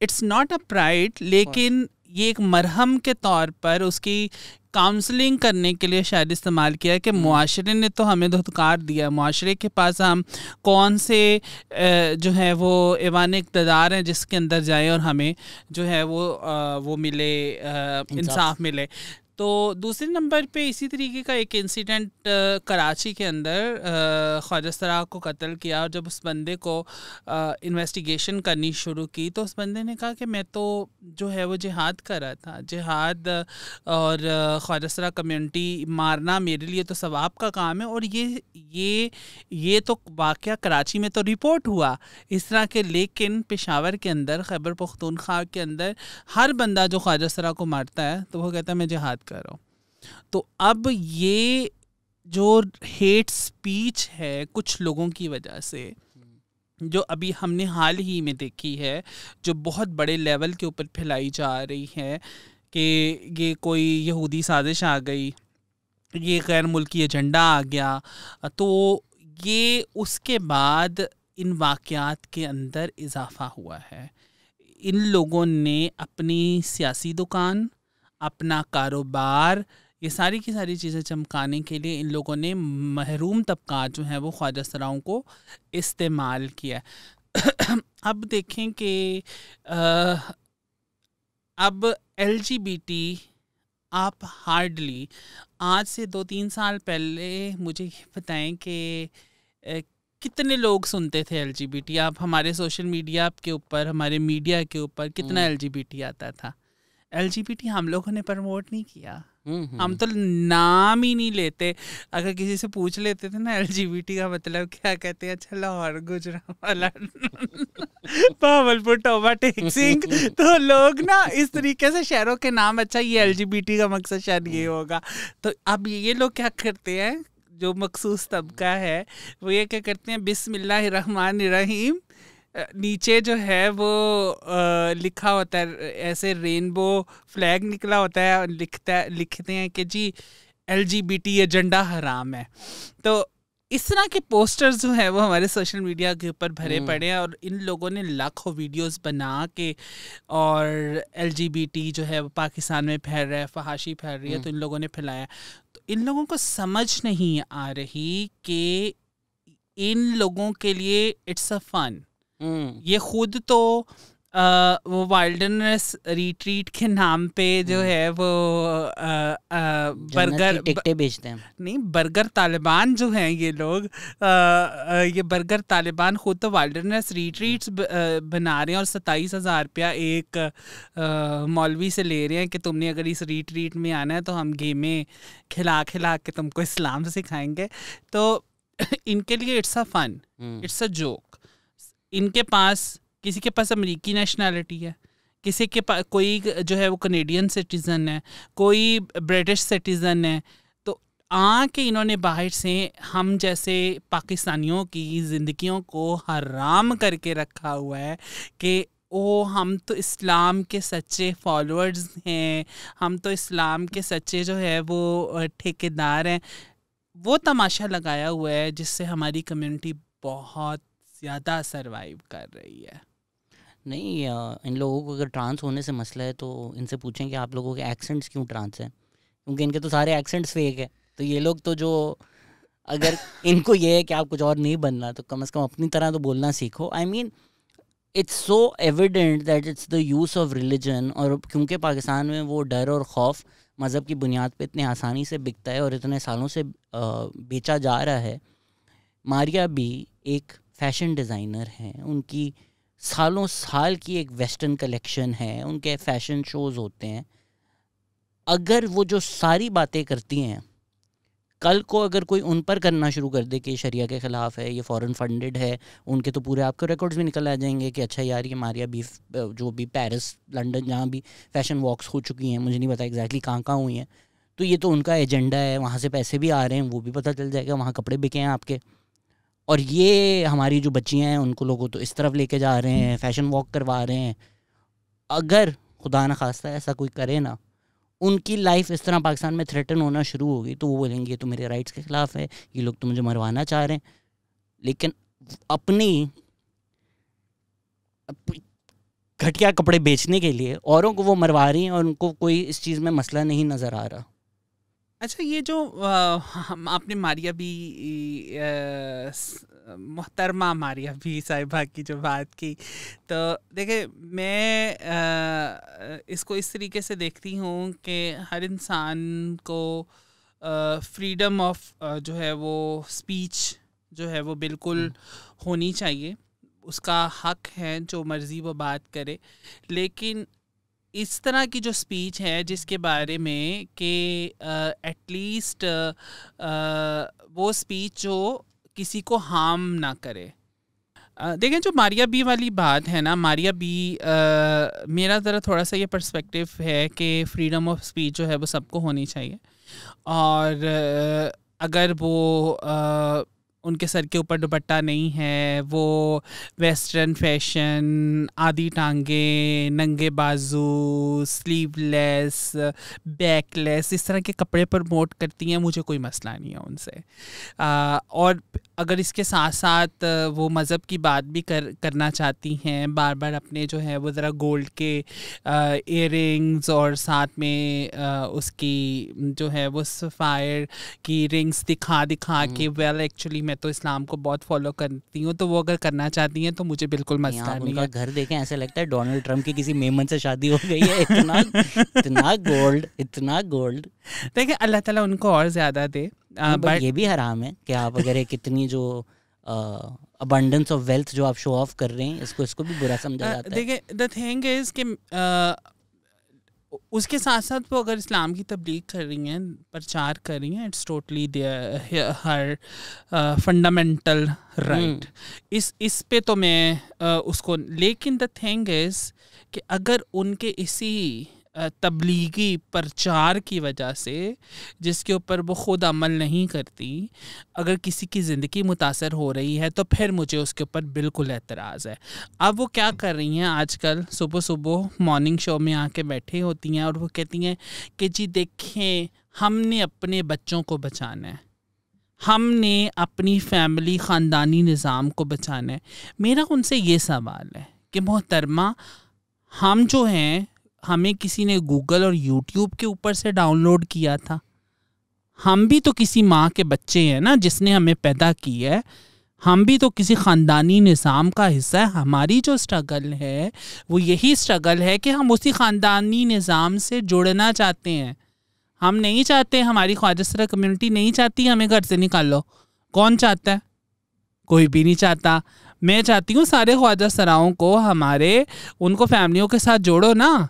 It's not a pride, लेकिन ये एक मरहम के तौर पर उसकी काउंसलिंग करने के लिए शायद इस्तेमाल किया है कि मुआशरे ने तो हमें धुतकार दिया, मुआशरे के पास हम कौन से जो है वो ऐवान इक़्तिदार हैं जिसके अंदर जाएं और हमें जो है वो मिले, इंसाफ मिले। तो दूसरे नंबर पे इसी तरीके का एक इंसिडेंट कराची के अंदर ख्वाजा सरा को कत्ल किया, और जब उस बंदे को इन्वेस्टिगेशन करनी शुरू की तो उस बंदे ने कहा कि मैं तो जो है वो जिहाद कर रहा था, जिहाद और ख्वाजा सरा कम्युनिटी मारना मेरे लिए तो सवाब का काम है, और ये तो वाक़या कराची में तो रिपोर्ट हुआ इस तरह के, लेकिन पेशावर के अंदर, खैबर पख्तूनख्वा के अंदर हर बंदा जो ख्वाजा सरा को मारता है तो वो कहता है मैं जिहाद कर रहा हूँ। तो अब ये जो हेट स्पीच है कुछ लोगों की वजह से, जो अभी हमने हाल ही में देखी है, जो बहुत बड़े लेवल के ऊपर फैलाई जा रही है कि ये कोई यहूदी साजिश आ गई, ये गैर मुल्की एजेंडा आ गया, तो ये उसके बाद इन वाक़यात के अंदर इजाफ़ा हुआ है। इन लोगों ने अपनी सियासी दुकान, अपना कारोबार, ये सारी की सारी चीज़ें चमकाने के लिए इन लोगों ने महरूम तबका जो है वो ख्वाजा सराओं को इस्तेमाल किया। अब देखें कि अब LGBT आप हार्डली, आज से 2-3 साल पहले मुझे बताएं कि कितने लोग सुनते थे LGBT। आप हमारे सोशल मीडिया के ऊपर, हमारे मीडिया के ऊपर कितना LGBT आता था। LGBT हम लोगों ने प्रमोट नहीं किया, हम तो नाम ही नहीं लेते। अगर किसी से पूछ लेते थे ना LGBT का मतलब क्या, कहते हैं अच्छा लाहौर, गुजरांवाला, भावलपुर, टोबा, टेक सिंह, तो लोग ना इस तरीके से शहरों के नाम, अच्छा ये LGBT का मकसद शायद ये होगा। तो अब ये लोग क्या करते हैं, जो मखसूस तबका है वो ये क्या करते हैं, बिस्मिल्लाहिर्रहमानिर्रहीम, नीचे जो है वो लिखा होता है, ऐसे रेनबो फ्लैग निकला होता है, और लिखते हैं कि जी LGBT एजेंडा हराम है। तो इस तरह के पोस्टर्स जो है वो हमारे सोशल मीडिया के ऊपर भरे पड़े हैं, और इन लोगों ने लाखों वीडियोस बना के, और LGBT जो है वो पाकिस्तान में फैल रहा है, फहाशी फैल रही है, तो इन लोगों ने फैलाया। तो इन लोगों को समझ नहीं आ रही कि इन लोगों के लिए इट्स अ फन। ये खुद तो वो वाइल्डनेस रिट्रीट के नाम पे जो है वो बर्गर टिकटें बेचते हैं, नहीं, बर्गर तालिबान जो हैं ये लोग, ये बर्गर तालिबान खुद तो वाइल्डनेस रिट्रीट्स बना रहे हैं, और 27,000 रुपया एक मौलवी से ले रहे हैं कि तुमने अगर इस रिट्रीट में आना है तो हम गेमें खिला के तुमको इस्लाम सिखाएंगे। तो इनके लिए it's a fun, it's a joke. इनके पास, किसी के पास अमेरिकी नेशनैलिटी है, किसी के पास कोई जो है वो कनेडियन सिटीज़न है, कोई ब्रिटिश सिटीज़न है, तो आके इन्होंने बाहर से हम जैसे पाकिस्तानियों की ज़िंदगियों को हराम करके रखा हुआ है कि ओ हम तो इस्लाम के सच्चे फॉलोअर्स हैं, हम तो इस्लाम के सच्चे जो है वो ठेकेदार हैं। वो तमाशा लगाया हुआ है जिससे हमारी कम्युनिटी बहुत ज़्यादा सरवाइव कर रही है। नहीं, इन लोगों को अगर ट्रांस होने से मसला है तो इनसे पूछें कि आप लोगों के एक्सेंट्स क्यों ट्रांस हैं, क्योंकि इनके तो सारे एक्सेंट्स फेक है। तो ये लोग तो जो, अगर इनको ये है कि आप कुछ और नहीं बनना तो कम से कम अपनी तरह तो बोलना सीखो। I mean it's so evident that it's the use of religion, और क्योंकि पाकिस्तान में वो डर और खौफ मज़हब की बुनियाद पे इतने आसानी से बिकता है और इतने सालों से बेचा जा रहा है। मारिया भी एक फ़ैशन डिज़ाइनर हैं, उनकी सालों साल की एक वेस्टर्न कलेक्शन है, उनके फ़ैशन शोज़ होते हैं। अगर वो जो सारी बातें करती हैं, कल को अगर कोई उन पर करना शुरू कर दे कि शरिया के ख़िलाफ़ है, ये फॉरेन फंडेड है, उनके तो पूरे आपके रिकॉर्ड्स भी निकल आ जाएंगे कि अच्छा यार ये मारिया भी जो भी पेरिस, लंदन, जहाँ भी फ़ैशन वॉक्स हो चुकी हैं, मुझे नहीं पता एग्जैक्टली कहाँ कहाँ हुई हैं, तो ये तो उनका एजेंडा है, वहाँ से पैसे भी आ रहे हैं, वो भी पता चल जाएगा, वहाँ कपड़े बिके हैं आपके, और ये हमारी जो बच्चियाँ हैं उनको लोगों तो इस तरफ लेके जा रहे हैं, फ़ैशन वॉक करवा रहे हैं। अगर खुदा न खास्ता ऐसा कोई करे ना, उनकी लाइफ इस तरह पाकिस्तान में थ्रेटन होना शुरू होगी, तो वो बोलेंगे ये तो मेरे राइट्स के ख़िलाफ़ है, ये लोग तो मुझे मरवाना चाह रहे हैं। लेकिन अपनी घटिया कपड़े बेचने के लिए औरों को वो मरवा रही हैं और उनको कोई इस चीज़ में मसला नहीं नज़र आ रहा। अच्छा, ये जो आपने मारिया भी मोहतरमा मारिया भी साहिबा की जो बात की, तो देखिए मैं इसको इस तरीके से देखती हूँ कि हर इंसान को फ्रीडम ऑफ जो है वो स्पीच जो है वो बिल्कुल होनी चाहिए, उसका हक है जो मर्ज़ी वो बात करे। लेकिन इस तरह की जो स्पीच है जिसके बारे में कि एटलीस्ट वो स्पीच जो किसी को हार्म ना करे। देखें, जो मारिया बी वाली बात है ना, मारिया बी मेरा ज़रा थोड़ा सा ये पर्सपेक्टिव है कि फ्रीडम ऑफ स्पीच जो है वो सबको होनी चाहिए, और अगर वो उनके सर के ऊपर दुपट्टा नहीं है, वो वेस्टर्न फैशन, आधी टांगे, नंगे बाजू, स्लीवलेस, बैकलेस, इस तरह के कपड़े प्रमोट करती हैं, मुझे कोई मसला नहीं है उनसे। और अगर इसके साथ साथ वो मज़हब की बात भी करना चाहती हैं, बार बार अपने जो है वो ज़रा गोल्ड के इयररिंग्स और साथ में उसकी जो है वो सफ़ायर की रिंग्स दिखा के, वेल एक्चुअली मैं तो इस्लाम को बहुत फॉलो करती हूँ, तो वो अगर करना चाहती हैं तो मुझे बिल्कुल मसला नहीं है। घर देखें ऐसे लगता है डोनाल्ड ट्रम्प की किसी मेमन से शादी हो गई है, इतना गोल्ड, इतना गोल्ड। देखिए, अल्लाह ताला उनको और ज़्यादा दे। बट ये भी हराम है कि आप अगर एक इतनी जो अबंडेंस ऑफ वेल्थ जो आप शो ऑफ कर रहे हैं, इसको भी बुरा समझा जाता है। देखिए, द थिंग इज़ कि उसके साथ साथ वो अगर इस्लाम की तबलीग कर रही हैं, प्रचार कर रही हैं, it's totally her fundamental right. इस पे तो मैं उसको, लेकिन द थिंग इज़ कि अगर उनके इसी तबलीगी प्रचार की वजह से, जिसके ऊपर वो ख़ुद अमल नहीं करती, अगर किसी की ज़िंदगी मुतासर हो रही है, तो फिर मुझे उसके ऊपर बिल्कुल एतराज़ है। अब वो क्या कर रही हैं आजकल, सुबह सुबह मॉर्निंग शो में आके बैठी होती हैं और वो कहती हैं कि जी देखें, हमने अपने बच्चों को बचाना है, हमने अपनी फैमिली ख़ानदानी निज़ाम को बचाना है। मेरा उनसे ये सवाल है कि मोहतरमा, हम जो हैं, हमें किसी ने गूगल और यूट्यूब के ऊपर से डाउनलोड किया था, हम भी तो किसी माँ के बच्चे हैं ना जिसने हमें पैदा की है, हम भी तो किसी ख़ानदानी निज़ाम का हिस्सा है। हमारी जो स्ट्रगल है वो यही स्ट्रगल है कि हम उसी ख़ानदानी निज़ाम से जुड़ना चाहते हैं। हम नहीं चाहते, हमारी ख्वाजा सरा कम्युनिटी नहीं चाहती हमें घर से निकालो। कौन चाहता है? कोई भी नहीं चाहता। मैं चाहती हूँ सारे ख्वाजा सराओं को हमारे, उनको फैमिलियों के साथ जोड़ो ना।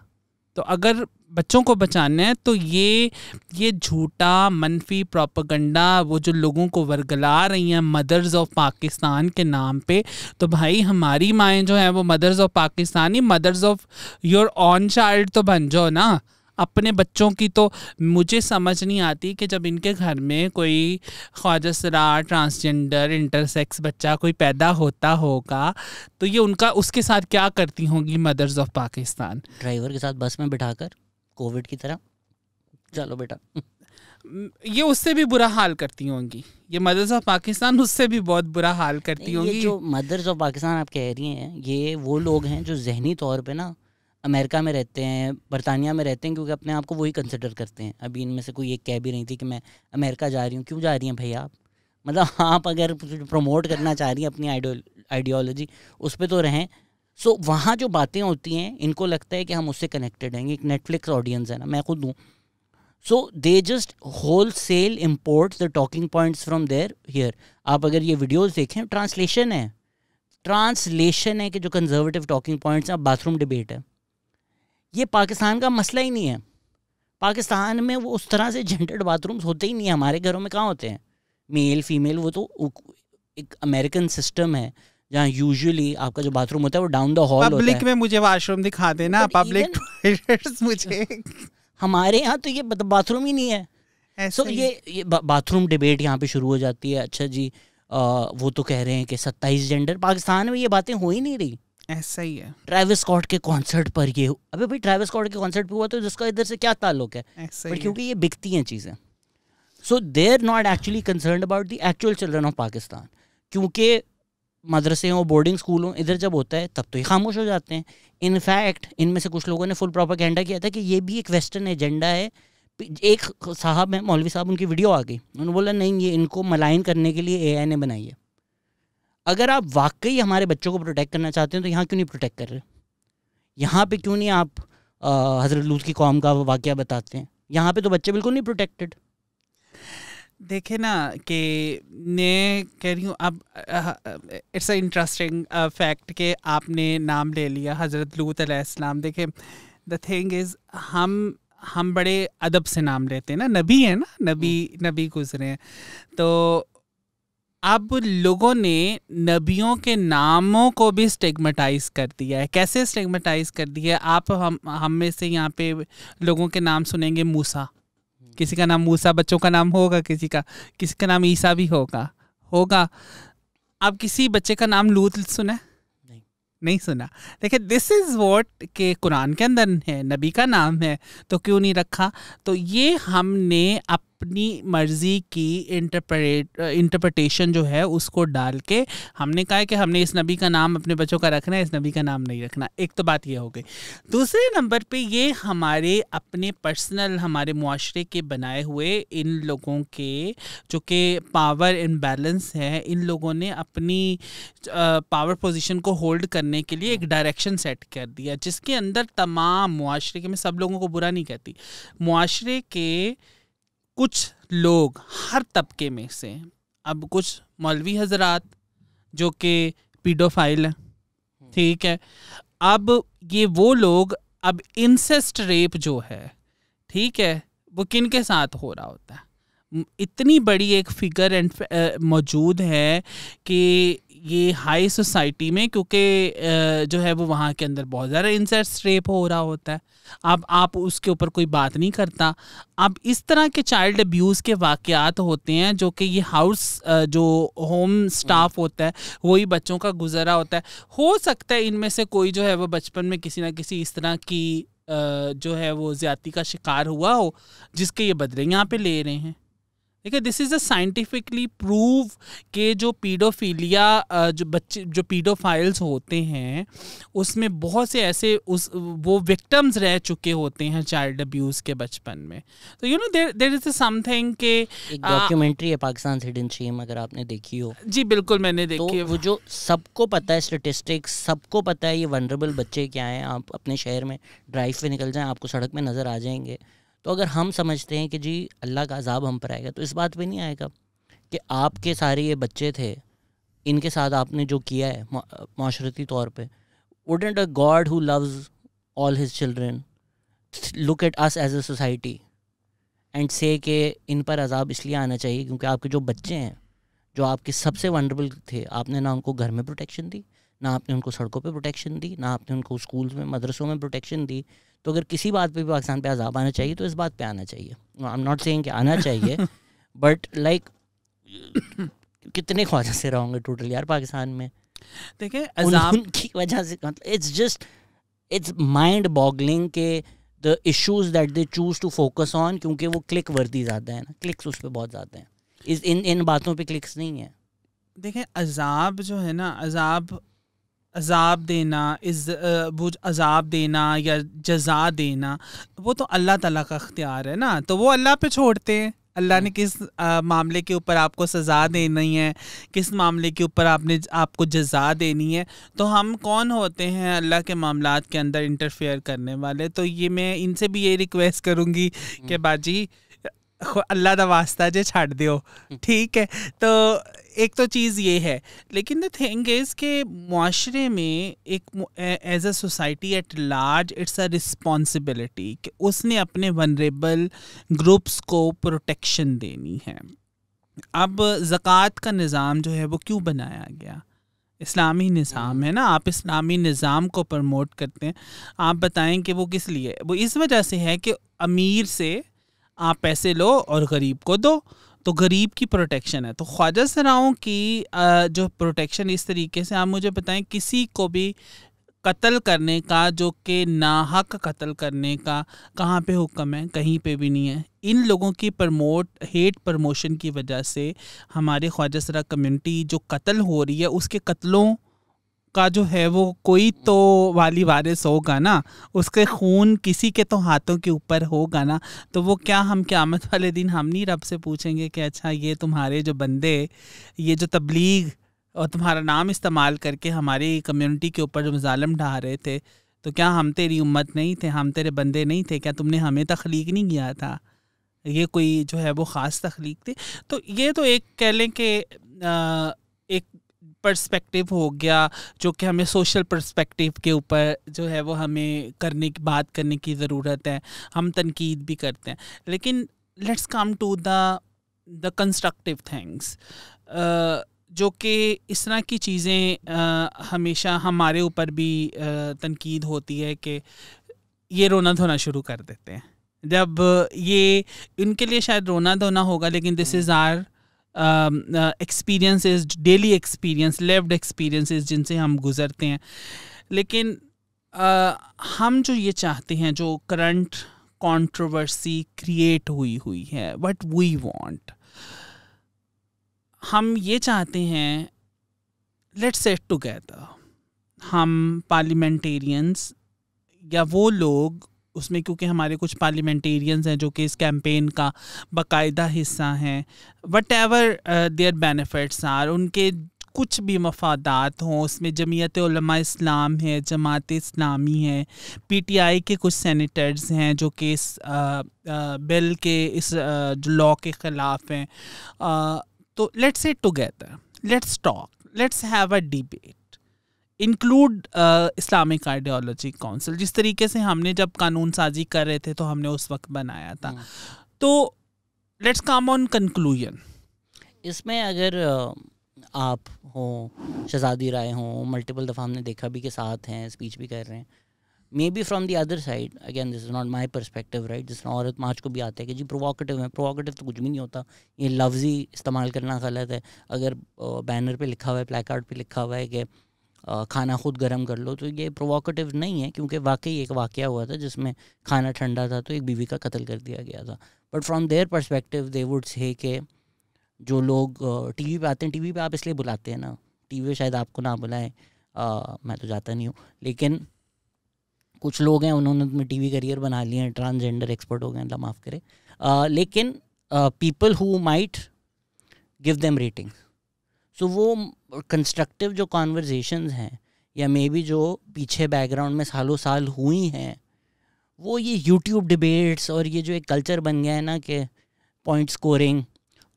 तो अगर बच्चों को बचाना है तो ये झूठा मनफी प्रोपेगेंडा वो जो लोगों को वर्गला रही हैं मदर्स ऑफ पाकिस्तान के नाम पे, तो भाई हमारी माएँ जो हैं वो mothers of Pakistani, mothers of your own child तो बन जाओ ना अपने बच्चों की। तो मुझे समझ नहीं आती कि जब इनके घर में कोई ख्वाजा सरा, ट्रांसजेंडर, इंटरसेक्स बच्चा कोई पैदा होता होगा तो ये उनका उसके साथ क्या करती होंगी मदर्स ऑफ पाकिस्तान? ड्राइवर के साथ बस में बिठाकर कोविड की तरह, चलो बेटा। ये उससे भी बुरा हाल करती होंगी, ये मदर्स ऑफ पाकिस्तान उससे भी बहुत बुरा हाल करती होंगी। ये जो मदर्स ऑफ पाकिस्तान आप कह रही हैं, ये वो लोग हैं जो जहनी तौर पे ना अमेरिका में रहते हैं, बरतानिया में रहते हैं, क्योंकि अपने आप को वही कंसिडर करते हैं। अभी इनमें से कोई एक कह भी रही थी कि मैं अमेरिका जा रही हूँ। क्यों जा रही हैं भैया आप? मतलब आप अगर प्रमोट करना चाह रही हैं अपनी आइडियोलॉजी, उस पर तो रहें। सो वहाँ जो बातें होती हैं इनको लगता है कि हम उससे कनेक्टेड हैं, एक नेटफ्लिक्स ऑडियंस है ना, मैं खुद हूँ. So they just wholesale import the talking points from there here. आप अगर ये वीडियोस देखें, ट्रांसलेशन है कि जो कंजर्वेटिव टॉकिंग पॉइंट्स हैं, बाथरूम डिबेट है. ये पाकिस्तान का मसला ही नहीं है. पाकिस्तान में वो उस तरह से जेंडर्ड बाथरूम्स होते ही नहीं है. हमारे घरों में कहाँ होते हैं मेल फीमेल? वो तो एक अमेरिकन सिस्टम है जहाँ यूजुअली आपका जो बाथरूम होता है वो डाउन द हॉल होता है. पब्लिक में मुझे वॉशरूम दिखा देना, पब्लिक टॉयलेट्स मुझे. हमारे यहाँ तो ये बाथरूम ही नहीं है. सो ये बाथरूम डिबेट यहाँ पे शुरू हो जाती है. अच्छा जी, वो तो कह रहे हैं कि 27 जेंडर. पाकिस्तान में ये बातें हो ही नहीं रही. ऐसा ही है. ट्रैविस स्कॉट के कॉन्सर्ट पर ये, अबे भाई ट्रैविस स्कॉट के कॉन्सर्ट पे हुआ तो जिसका इधर से क्या ताल्लुक है? पर क्योंकि ये बिकती हैं चीज़ें, so they are not actually concerned about the actual children of Pakistan. क्योंकि मदरसे हों, बोर्डिंग स्कूल हों, इधर जब होता है तब तो ये खामोश हो जाते हैं. इनफैक्ट इनमें से कुछ लोगों ने फुल प्रोपेगेंडा किया था कि ये भी एक वेस्टर्न एजेंडा है. एक साहब हैं, मौलवी साहब, उनकी वीडियो आ गई, उन्होंने बोला नहीं ये इनको मलाइन करने के लिए AI ने बनाई है. अगर आप वाकई हमारे बच्चों को प्रोटेक्ट करना चाहते हैं तो यहाँ क्यों नहीं प्रोटेक्ट कर रहे? यहाँ पे क्यों नहीं आप हज़रत लूत की कौम का वाक़या बताते हैं? यहाँ पे तो बच्चे बिल्कुल नहीं प्रोटेक्टेड. देखे ना कि मैं कह रही हूँ अब इट्स अ इंटरेस्टिंग फैक्ट कि आपने नाम ले लिया हज़रत लूत अलैहिस्सलाम. देखे द थिंग इज़ हम बड़े अदब से नाम लेते हैं ना, नबी है ना, नबी गुजरे हैं. तो अब लोगों ने नबियों के नामों को भी स्टिग्मेटाइज कर दिया है. कैसे स्टिग्मेटाइज कर दिया है? आप हम में से यहाँ पे लोगों के नाम सुनेंगे मूसा, किसी का नाम मूसा, बच्चों का नाम होगा, किसी का नाम ईसा भी होगा. आप किसी बच्चे का नाम लूत सुना? नहीं सुना. देखिए दिस इज़ व्हाट के कुरान के अंदर है, नबी का नाम है तो क्यों नहीं रखा? तो ये हमने अपनी मर्जी की इंटरप्रिटेशन जो है उसको डाल के हमने कहा है कि हमने इस नबी का नाम अपने बच्चों का रखना है, इस नबी का नाम नहीं रखना. एक तो बात ये हो गई. दूसरे नंबर पे ये हमारे अपने पर्सनल, हमारे मुआशरे के बनाए हुए इन लोगों के जो कि पावर इम्बैलेंस है, इन लोगों ने अपनी पावर पोजीशन को होल्ड करने के लिए एक डायरेक्शन सेट कर दिया जिसके अंदर तमाम मुआशरे के, मैं सब लोगों को बुरा नहीं कहती, मुआशरे के कुछ लोग हर तबके में से, अब कुछ मौलवी हजरात जो कि पीडोफाइल हैं, ठीक है, अब ये वो लोग, अब इंसेस्ट रेप जो है, ठीक है, वो किन के साथ हो रहा होता है? इतनी बड़ी एक फिगर एंड मौजूद है कि ये हाई सोसाइटी में, क्योंकि जो है वो वहाँ के अंदर बहुत ज़्यादा इंसेस्ट रेप हो रहा होता है. अब आप उसके ऊपर कोई बात नहीं करता. अब इस तरह के चाइल्ड अब्यूज़ के वाक़यात होते हैं जो कि ये हाउस जो होम स्टाफ होता है वही बच्चों का गुजरा होता है. हो सकता है इनमें से कोई जो है वो बचपन में किसी ना किसी इस तरह की जो है वो ज़्यादती का शिकार हुआ हो जिसके ये बदले यहाँ पे ले रहे हैं. देखिए this is a scientifically prove के जो पीडोफीलिया जो बच्चे जो पीडोफाइल्स होते हैं उसमें बहुत से ऐसे वो विक्टिम्स रह चुके होते हैं चाइल्ड अब्यूज़ के बचपन में. तो you know there is something के एक डॉक्यूमेंट्री है पाकिस्तान हिडन शेम, अगर आपने देखी हो. जी बिल्कुल मैंने देखी. तो वो जो सबको पता है स्टेटिस्टिक्स, सबको पता है ये वनरेबल बच्चे क्या हैं. आप अपने शहर में ड्राइव पे निकल जाएं, आपको सड़क में नज़र आ जाएंगे. तो अगर हम समझते हैं कि जी अल्लाह का अजाब हम पर आएगा, तो इस बात पे नहीं आएगा कि आपके सारे ये बच्चे थे, इनके साथ आपने जो किया है माशरती तौर पे. Wouldn't a god who loves all his children look at us as a society and say कि इन पर अजाब इसलिए आना चाहिए क्योंकि आपके जो बच्चे हैं जो आपके सबसे वनरेबल थे, आपने ना उनको घर में प्रोटेक्शन दी, ना आपने उनको सड़कों पे प्रोटेक्शन दी, ना आपने उनको स्कूल्स में मदरसों में प्रोटेक्शन दी. तो अगर किसी बात पे भी पाकिस्तान पे अजाब आना चाहिए तो इस बात पे आना चाहिए. आई एम नॉट सेइंग कि आना चाहिए बट लाइक कितने ख्वाजा से रहोगे टोटल यार पाकिस्तान में. देखिए अजाब की वजह से इट्स माइंड बॉगलिंग के the issues that they choose to focus on, क्योंकि वो क्लिक वर्दी ज़्यादा है ना, क्लिक्स उस पर बहुत ज़्यादा हैं. इन बातों पे क्लिक्स नहीं है. देखिए अजाब जो है ना, अजाब देना, वो अजाब देना या जज़ा देना वो तो अल्लाह ताला का अख्तियार है ना, तो वो अल्लाह पे छोड़ते हैं. अल्लाह ने किस मामले के ऊपर आपको सज़ा देनी है, किस मामले के ऊपर आपको जज़ा देनी है। तो हम कौन होते हैं अल्लाह के मामलात के अंदर इंटरफेयर करने वाले। तो ये मैं इनसे भी ये रिक्वेस्ट करूँगी कि बाजी अल्लाह दा वास्ता जे छाड़ दियो, ठीक है। तो एक तो चीज़ ये है, लेकिन द थिंग इज़ कि मुआशरे में एक as a society at large it's a responsibility कि उसने अपने वनरेबल ग्रुप्स को प्रोटेक्शन देनी है। अब ज़कात का निज़ाम जो है वो क्यों बनाया गया? इस्लामी निज़ाम है ना, आप इस्लामी निज़ाम को प्रमोट करते हैं। आप बताएं कि वो किस लिए? वो इस वजह से है कि अमीर से आप पैसे लो और गरीब को दो, तो गरीब की प्रोटेक्शन है। तो ख्वाजा सराओं की जो प्रोटेक्शन इस तरीके से, आप मुझे बताएं किसी को भी कत्ल करने का, जो कि नाहक कत्ल करने का कहाँ पे हुक्म है? कहीं पे भी नहीं है। इन लोगों की हेट प्रमोशन की वजह से हमारे ख्वाजा सरा कम्युनिटी जो कत्ल हो रही है, उसके कत्लों का जो है वो कोई तो वाली वारिस होगा ना, उसके खून किसी के तो हाथों के ऊपर होगा ना। तो वो क्या हम क़यामत वाले दिन हम नहीं रब से पूछेंगे कि अच्छा ये तुम्हारे जो बंदे, ये जो तबलीग और तुम्हारा नाम इस्तेमाल करके हमारी कम्युनिटी के ऊपर जो मज़ालिम ढा रहे थे, तो क्या हम तेरी उम्मत नहीं थे? हम तेरे बंदे नहीं थे? क्या तुमने हमें तख्लीक नहीं किया था? ये कोई जो है वो ख़ास तख्लीक थी। तो ये तो एक कह लें कि एक पर्सपेक्टिव हो गया जो कि हमें सोशल पर्सपेक्टिव के ऊपर जो है वो हमें बात करने की ज़रूरत है। हम तनकीद भी करते हैं, लेकिन let's come to the constructive things, जो कि इस तरह की चीज़ें हमेशा हमारे ऊपर भी तनकीद होती है कि ये रोना धोना शुरू कर देते हैं। जब ये इनके लिए शायद रोना धोना होगा, लेकिन this is our experiences, daily experience, lived experiences जिनसे हम गुज़रते हैं। लेकिन हम जो ये चाहते हैं, जो करंट कंट्रोवर्सी क्रिएट हुई है, व्हाट वी वांट, हम ये चाहते हैं लेट्स सेट टुगेदर, हम पार्लियामेंटेरियंस या वो लोग उसमें, क्योंकि हमारे कुछ पार्लियामेंटेरियंस हैं जो कि इस कैंपेन का बाकायदा हिस्सा हैं, whatever their benefits are, उनके कुछ भी मफादात हों, उसमें जमीयत उलमा इस्लाम है, जमात इस्लामी है, पीटीआई के कुछ सेनेटर्स हैं जो कि इस बिल के इस लॉ के ख़िलाफ़ हैं। तो let's sit together, let's talk, let's have a debate, include Islamic ideology council, जिस तरीके से हमने जब कानून साजी कर रहे थे तो हमने उस वक्त बनाया था। तो लेट्स कम ऑन कंक्लूजन। इसमें अगर आप हो, शहजादी राय हो, मल्टीपल दफ़ा हमने देखा भी के साथ हैं, स्पीच भी कर रहे हैं, may be from the other side, again this is not my perspective, right, जिस तरह औरत मार्च को भी आता है कि जी प्रोवोकेटिव है, प्रोवोकेटिव तो कुछ भी नहीं होता, ये लफ्ज़ी इस्तेमाल करना गलत है। अगर बैनर पे लिखा हुआ है, प्लेकार्ड पे लिखा हुआ है कि खाना खुद गर्म कर लो, तो ये प्रोवोकेटिव नहीं है, क्योंकि वाकई एक वाक़या हुआ था जिसमें खाना ठंडा था तो एक बीवी का कत्ल कर दिया गया था। But from their perspective they would say कि जो लोग टीवी पे आते हैं, टीवी पे आप इसलिए बुलाते हैं ना, टीवी पे शायद आपको ना बुलाएं, मैं तो जाता नहीं हूँ, लेकिन कुछ लोग हैं उन्होंने अपने टीवी करियर बना लिए हैं, ट्रांसजेंडर एक्सपर्ट हो गए, अल्लाह माफ़ करे, लेकिन people who might give them rating, सो वो कंस्ट्रक्टिव जो कॉन्वर्जेशंस हैं या मे बी जो पीछे बैकग्राउंड में सालों साल हुई हैं, वो ये यूट्यूब डिबेट्स और ये जो एक कल्चर बन गया है ना कि पॉइंट स्कोरिंग,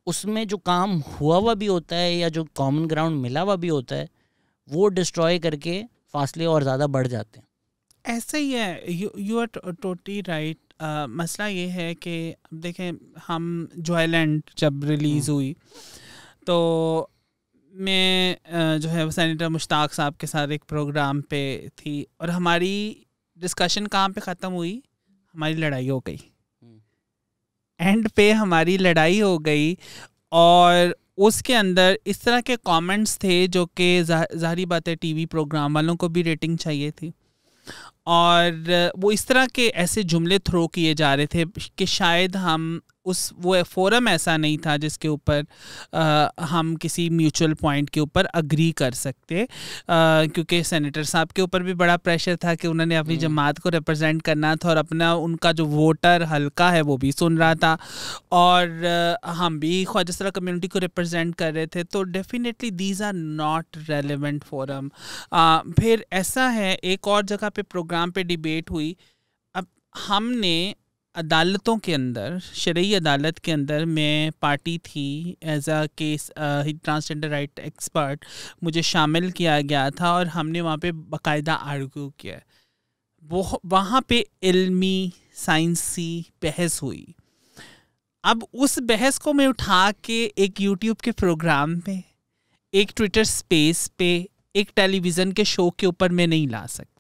उसमें जो काम हुआ भी होता है या जो कॉमन ग्राउंड मिला हुआ भी होता है, वो डिस्ट्रॉय करके फासले और ज़्यादा बढ़ जाते हैं। ऐसे ही है, यू आर टोटली राइट। मसला ये है कि देखें, हम जॉयलैंड जब रिलीज़ हुई तो मैं जो है सेनेटर मुश्ताक साहब के साथ एक प्रोग्राम पे थी और हमारी डिस्कशन कहाँ पे ख़त्म हुई, हमारी लड़ाई हो गई, एंड पे हमारी लड़ाई हो गई। और उसके अंदर इस तरह के कमेंट्स थे जो कि ज़ाहिरी बात है टीवी प्रोग्राम वालों को भी रेटिंग चाहिए थी और वो इस तरह के ऐसे जुमले थ्रो किए जा रहे थे कि शायद हम वो फोरम ऐसा नहीं था जिसके ऊपर हम किसी म्यूचुअल पॉइंट के ऊपर अग्री कर सकते, क्योंकि सेनेटर साहब के ऊपर भी बड़ा प्रेशर था कि उन्होंने अपनी जमात को रिप्रेजेंट करना था और अपना उनका जो वोटर हल्का है वो भी सुन रहा था, और हम भी ख्वाजा कम्युनिटी को रिप्रेजेंट कर रहे थे। तो definitely these are not relevant forum. फिर ऐसा है, एक और जगह पे प्रोग्राम पे डिबेट हुई। अब हमने अदालतों के अंदर, शरई अदालत के अंदर मैं पार्टी थी as a case transgender right expert, मुझे शामिल किया गया था और हमने वहाँ पे बाकायदा आर्ग्यू किया। वो वहाँ पे इल्मी साइंसी बहस हुई। अब उस बहस को मैं उठा के एक यूट्यूब के प्रोग्राम पे, एक ट्विटर स्पेस पे, एक टेलीविज़न के शो के ऊपर मैं नहीं ला सकती।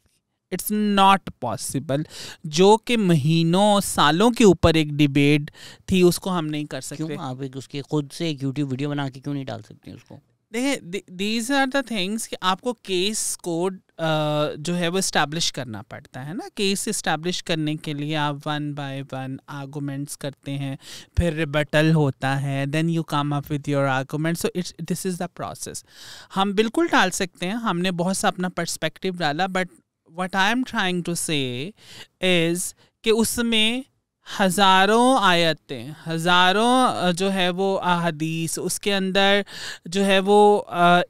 It's not possible. जो कि महीनों सालों के ऊपर एक डिबेट थी, उसको हम नहीं कर सकते। क्यों आप उसके खुद से एक यूट्यूब वीडियो बना के क्यों नहीं डाल सकते उसको? देखिए, दीज आर द थिंग्स कि आपको केस कोड जो है वो इस्टेब्लिश करना पड़ता है ना। केस इस्टेब्लिश करने के लिए आप 1 by 1 आर्गूमेंट्स करते हैं, फिर रिबटल होता है, then you come up with your argument. So this is the process. हम बिल्कुल डाल सकते हैं, हमने बहुत सा अपना पर्सपेक्टिव डाला, but what I am trying to say is कि उसमें हज़ारों आयतें, हज़ारों जो है वो अहादीस, उसके अंदर जो है वो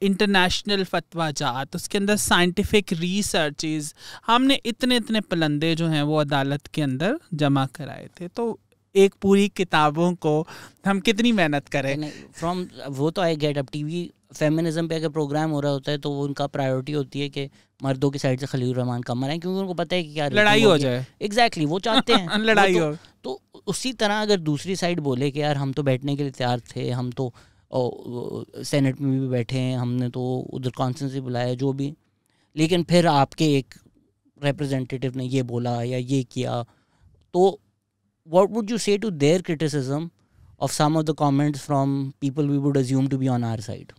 इंटरनेशनल फतवा जात, उसके अंदर साइंटिफिक रिसर्चेस, हमने इतने पलंदे जो हैं वो अदालत के अंदर जमा कराए थे। तो एक पूरी किताबों को हम कितनी मेहनत करें फ्रॉम वो तो आई गेट। अब टीवी फेमिनिज्म पे अगर प्रोग्राम हो रहा होता है तो वो उनका प्रायोरिटी होती है कि मर्दों की साइड से खलील रहमान कम आए, क्योंकि उनको पता है कि क्या लड़ाई हो जाए। एग्जैक्टली वो चाहते हैं लड़ाई हो। तो उसी तरह अगर दूसरी साइड बोले कि यार हम तो बैठने के लिए तैयार थे, हम तो सेनेट में भी बैठे हैं, हमने तो उधर कॉन्फ्रेंस भी बुलाया जो भी, लेकिन फिर आपके एक रिप्रेजेंटेटिव ने ये बोला या ये किया, तो what would you say to their criticism of some of the comments from people we would assume to be on our side?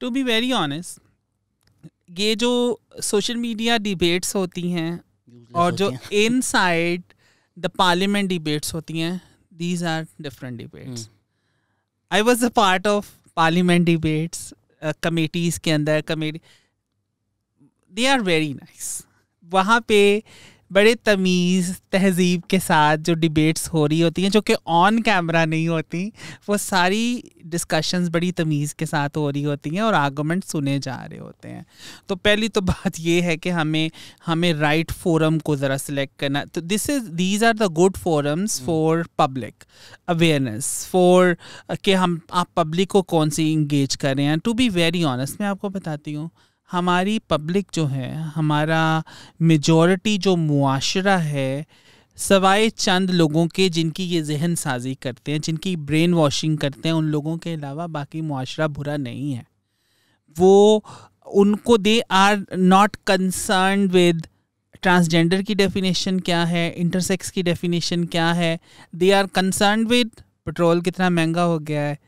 To be very honest, ये जो सोशल मीडिया डिबेट्स होती हैं और जो इनसाइड द पार्लियामेंट डिबेट्स होती हैं, these are different debates. I was a part of parliament debates, committees के अंदर they are very nice. वहाँ पे बड़े तमीज़ तहजीब के साथ जो डिबेट्स हो रही होती हैं, जो कि ऑन कैमरा नहीं होती, वो सारी डिस्कशंस बड़ी तमीज़ के साथ हो रही होती हैं और आर्गूमेंट सुने जा रहे होते हैं। तो पहली तो बात ये है कि हमें राइट फोरम को ज़रा सिलेक्ट करना। तो these are the good forums for public awareness, for कि आप पब्लिक को कौन सी इंगेज कर रहे हैं। टू बी वेरी ऑनेस्ट, मैं आपको बताती हूँ, हमारी पब्लिक जो है, हमारा मेजॉरिटी जो मुआशरा है, सवाए चंद लोगों के जिनकी ये जहन साजी करते हैं, जिनकी ब्रेन वॉशिंग करते हैं, उन लोगों के अलावा बाकी मुआशरा बुरा नहीं है। वो उनको they are not concern with transgender की डेफिनेशन क्या है, इंटरसेक्स की डेफिनेशन क्या है। They are concern with petrol कितना महंगा हो गया है,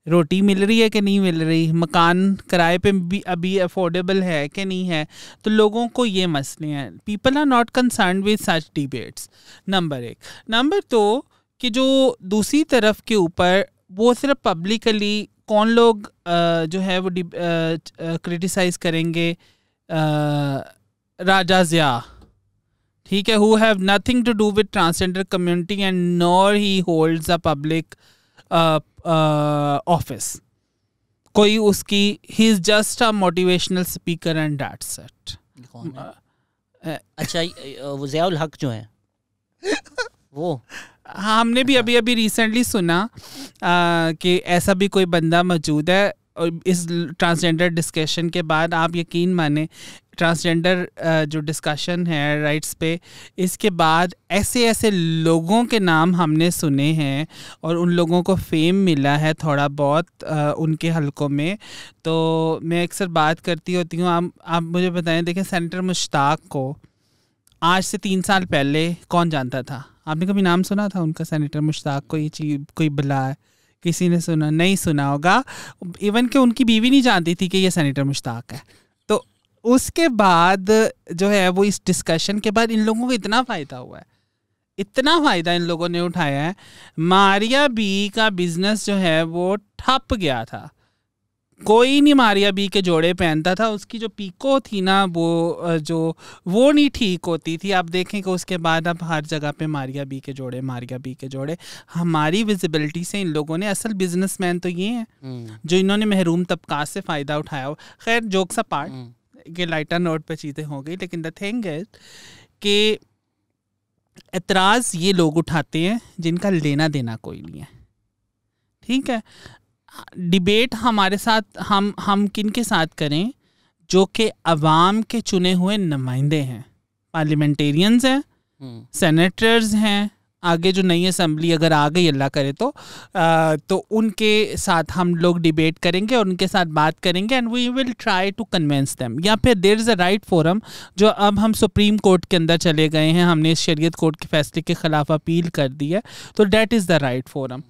रोटी मिल रही है कि नहीं मिल रही, मकान किराए पे भी अभी अफोर्डेबल है कि नहीं है। तो लोगों को ये मसले हैं। People are not concern with such debates, number 1। Number 2 कि जो दूसरी तरफ के ऊपर वो सिर्फ पब्लिकली कौन लोग जो है वो क्रिटिसाइज़ करेंगे, राजा ज़िया, ठीक है, who have nothing to do with transgender community and nor he holds a public office. कोई उसकी he is just a motivational speaker and that's it. अच्छा, वो ज़ियाउल हक जो है वो हमने भी अभी रिसेंटली सुना कि ऐसा भी कोई बंदा मौजूद है। और इस ट्रांसजेंडर डिस्कशन के बाद आप यकीन माने, ट्रांसजेंडर जो डिस्कशन है राइट्स पे, इसके बाद ऐसे लोगों के नाम हमने सुने हैं और उन लोगों को फेम मिला है थोड़ा बहुत उनके हलकों में। तो मैं अक्सर बात करती होती हूँ, आप मुझे बताएं, देखें सेनेटर मुश्ताक को आज से 3 साल पहले कौन जानता था? आपने कभी नाम सुना था उनका, सेनेटर मुश्ताक को? ये चीज़ कोई बला है, किसी ने नहीं सुना होगा। इवन कि उनकी बीवी नहीं जानती थी कि ये सेनेटर मुश्ताक है। तो उसके बाद जो है वो इस डिस्कशन के बाद इन लोगों को इतना फ़ायदा हुआ है, इतना फ़ायदा इन लोगों ने उठाया है। मारिया बी का बिजनेस जो है वो ठप गया था, कोई नहीं मारिया बी के जोड़े पहनता था, उसकी जो पीको थी ना वो नहीं ठीक होती थी। आप देखें कि उसके बाद अब हर जगह पे मारिया बी के जोड़े। हमारी विजिबिलिटी से इन लोगों ने, असल बिजनेसमैन तो ये हैं जो इन्होंने महरूम तबका से फ़ायदा उठाया हो। खैर जोक्स अपार्ट, कि लाइटर नोट पे चीज़ें हो गई, लेकिन द थिंग इज कि एतराज़ ये लोग उठाते हैं जिनका लेना देना कोई नहीं है, ठीक है। डिबेट हमारे साथ हम किन के साथ करें, जो कि अवाम के चुने हुए नुमाइंदे हैं, पार्लियामेंटेरियंस हैं, सेनेटर्स हैं, आगे जो नई असेंबली अगर आ गई अल्लाह करे तो उनके साथ हम लोग डिबेट करेंगे और उनके साथ बात करेंगे and we will try to convince them. या फिर there is a right forum, जो अब हम सुप्रीम कोर्ट के अंदर चले गए हैं, हमने शरीयत कोर्ट के फैसले के ख़िलाफ़ अपील कर दी है, तो that is the right forum.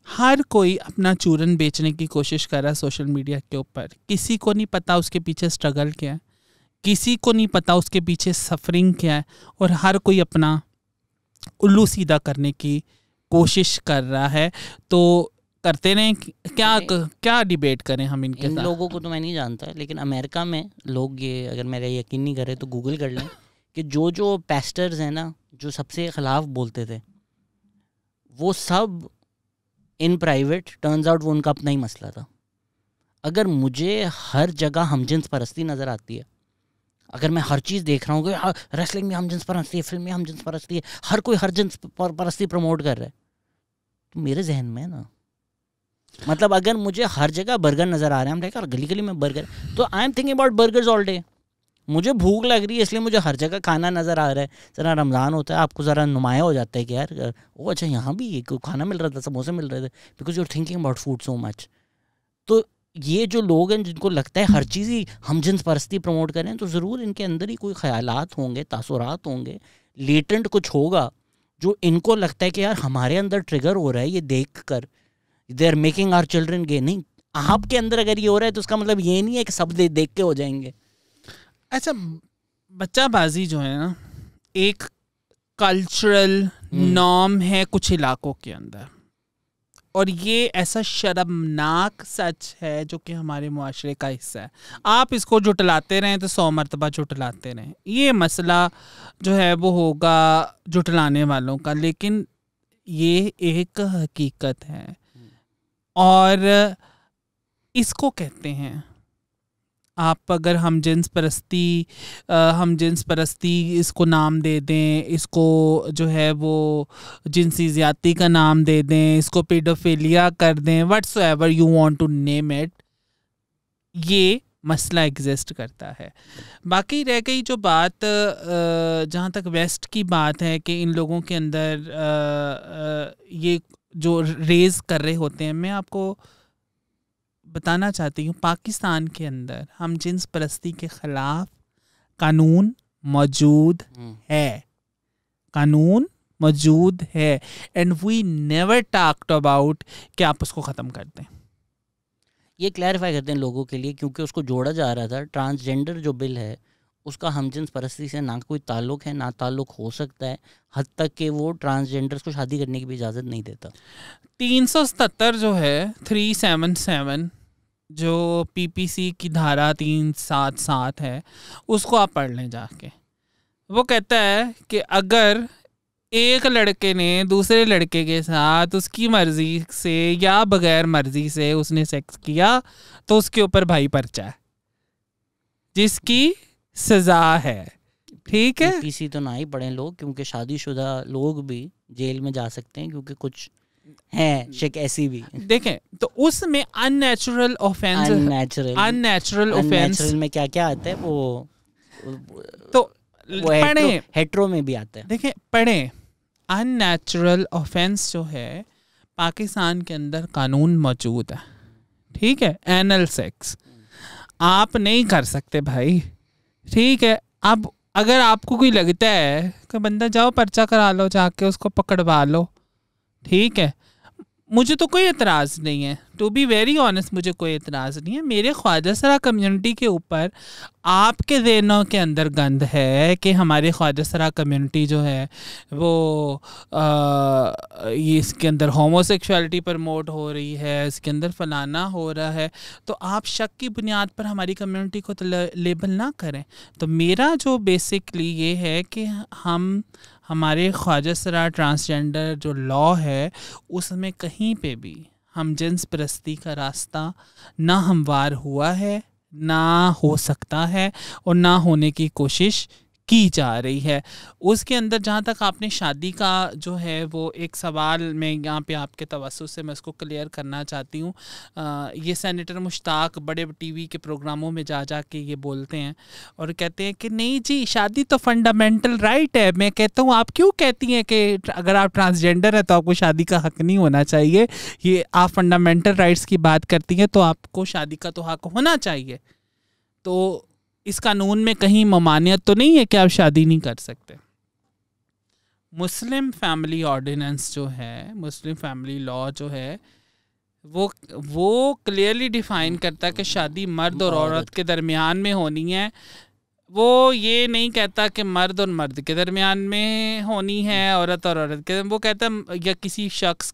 हर कोई अपना चूरन बेचने की कोशिश कर रहा है सोशल मीडिया के ऊपर, किसी को नहीं पता उसके पीछे स्ट्रगल क्या है, किसी को नहीं पता उसके पीछे सफरिंग क्या है, और हर कोई अपना उल्लू सीधा करने की कोशिश कर रहा है। तो करते रहें, क्या डिबेट करें हम इनके साथ। लोगों को तो मैं नहीं जानता, लेकिन अमेरिका में लोग, ये अगर मेरा यकीन नहीं करे तो गूगल कर लें कि जो पेस्टर्स हैं ना, जो सबसे खिलाफ बोलते थे, वो सब इन प्राइवेट, टर्न्स आउट वो उनका अपना ही मसला था। अगर मुझे हर जगह हमजिन्स परस्ती नज़र आती है, अगर मैं हर चीज़ देख रहा हूँ कि रेसलिंग में हमजिन्स परस्ती है, फिल्म में हमजिन्स परस्ती है, हर कोई हर जिन्स परस्ती प्रमोट कर रहा है, तो मेरे जहन में है ना, मतलब अगर मुझे हर जगह बर्गर नज़र आ रहे हैं, हम देखा गली गली में बर्गर, तो I am thinking about burgers all day. मुझे भूख लग रही है इसलिए मुझे हर जगह खाना नज़र आ रहा है। ज़रा रमज़ान होता है, आपको ज़रा नुमाया हो जाता है कि यार वो अच्छा यहाँ भी खाना मिल रहा था, समोसे मिल रहे थे, because you are thinking about food so much. तो ये जो लोग हैं जिनको लगता है हर चीज़ ही हम जिन्स परस्ती प्रमोट करें, तो ज़रूर इनके अंदर ही कोई ख्यालात होंगे, तासुरात होंगे, लेटेंट कुछ होगा जो इनको लगता है कि यार हमारे अंदर ट्रिगर हो रहा है ये देख कर, they are making our children gay. नहीं, आपके अंदर अगर ये हो रहा है तो उसका मतलब ये नहीं है कि सब देख के हो जाएंगे। अच्छा, बच्चाबाजी जो है ना, एक कल्चरल नॉर्म है कुछ इलाकों के अंदर, और ये ऐसा शर्मनाक सच है जो कि हमारे मुआशरे का हिस्सा है। आप इसको जुटलाते रहें तो 100 मरतबा जुटलाते रहें, ये मसला जो है वो होगा जुटलाने वालों का, लेकिन ये एक हकीकत है और इसको कहते हैं, आप अगर हम जिन्स परस्ती इसको नाम दे दें, इसको जो है वो जिनसी ज़्यादती का नाम दे दें, इसको पेडोफिलिया कर दें, whatsoever you want to name it, ये मसला एग्जिस्ट करता है। बाकी रह गई जो बात, जहाँ तक वेस्ट की बात है कि इन लोगों के अंदर ये जो रेज़ कर रहे होते हैं, मैं आपको बताना चाहती हूँ, पाकिस्तान के अंदर हम जिन्स परस्ती के ख़िलाफ़ कानून मौजूद है, कानून मौजूद है, and we never talked about कि आप उसको ख़त्म कर दें। ये क्लैरिफाई करते हैं लोगों के लिए, क्योंकि उसको जोड़ा जा रहा था। ट्रांसजेंडर जो बिल है उसका हमजिन्स परस्ती से ना कोई ताल्लुक़ है, ना ताल्लुक़ हो सकता है, हद तक कि वो ट्रांसजेंडर्स को शादी करने की भी इजाज़त नहीं देता। 377 जो है 377 जो पीपीसी की धारा 377 है, उसको आप पढ़ लें जाके। वो कहता है कि अगर एक लड़के ने दूसरे लड़के के साथ उसकी मर्जी से या बगैर मर्जी से उसने सेक्स किया तो उसके ऊपर भाई पर्चा है जिसकी सजा है, ठीक है। पीपीसी तो ना ही पढ़ें लोग, क्योंकि शादीशुदा लोग भी जेल में जा सकते हैं, क्योंकि कुछ है शिक ऐसी भी देखें तो उसमें अननेचुरल ऑफेंस, अननेचुरल ऑफेंस में क्या क्या आता है वो तो पढ़ें, हेट्रो में भी आता है। देखें पढ़ें, अननेचुरल ऑफेंस जो है पाकिस्तान के अंदर कानून मौजूद है, ठीक है। एनल सेक्स आप नहीं कर सकते भाई, ठीक है। अब अगर आपको कोई लगता है कि बंदा जाओ पर्चा करा लो, जाके उसको पकड़वा लो, ठीक है, मुझे तो कोई एतराज़ नहीं है, टू बी वेरी ऑनेस्ट मुझे कोई एतराज़ नहीं है। मेरे ख्वाजा कम्युनिटी के ऊपर आपके ज़हनों के अंदर गंद है कि हमारे ख्वाजा कम्युनिटी जो है वो ये इसके अंदर होमोसेक्सुअलिटी प्रमोट हो रही है, इसके अंदर फलाना हो रहा है, तो आप शक की बुनियाद पर हमारी कम्युनिटी को तो लेबल ना करें। तो मेरा जो बेसिकली ये है कि हम हमारे ख्वाजा ट्रांसजेंडर जो लॉ है उसमें कहीं पे भी हम जिन्स परस्ती का रास्ता ना हमवार हुआ है, ना हो सकता है और ना होने की कोशिश की जा रही है। उसके अंदर जहाँ तक आपने शादी का जो है वो एक सवाल मैं यहाँ पे आपके तवस्सुस से मैं उसको क्लियर करना चाहती हूँ। ये सेनेटर मुश्ताक बड़े टीवी के प्रोग्रामों में जा जा के ये बोलते हैं और कहते हैं कि नहीं जी शादी तो फंडामेंटल राइट है। मैं कहता हूँ आप क्यों कहती हैं कि अगर आप ट्रांसजेंडर है तो आपको शादी का हक नहीं होना चाहिए? ये आप फंडामेंटल राइट्स की बात करती हैं तो आपको शादी का तो हक होना चाहिए। तो इस कानून में कहीं ममानियत तो नहीं है कि आप शादी नहीं कर सकते। मुस्लिम फैमिली ऑर्डिनेंस जो है, मुस्लिम फैमिली लॉ जो है वो क्लियरली डिफाइन करता है कि शादी मर्द और औरत के दरमियान में होनी है। वो ये नहीं कहता कि मर्द और मर्द के दरमियान में होनी है, औरत और औरत के, वो कहता है या किसी शख्स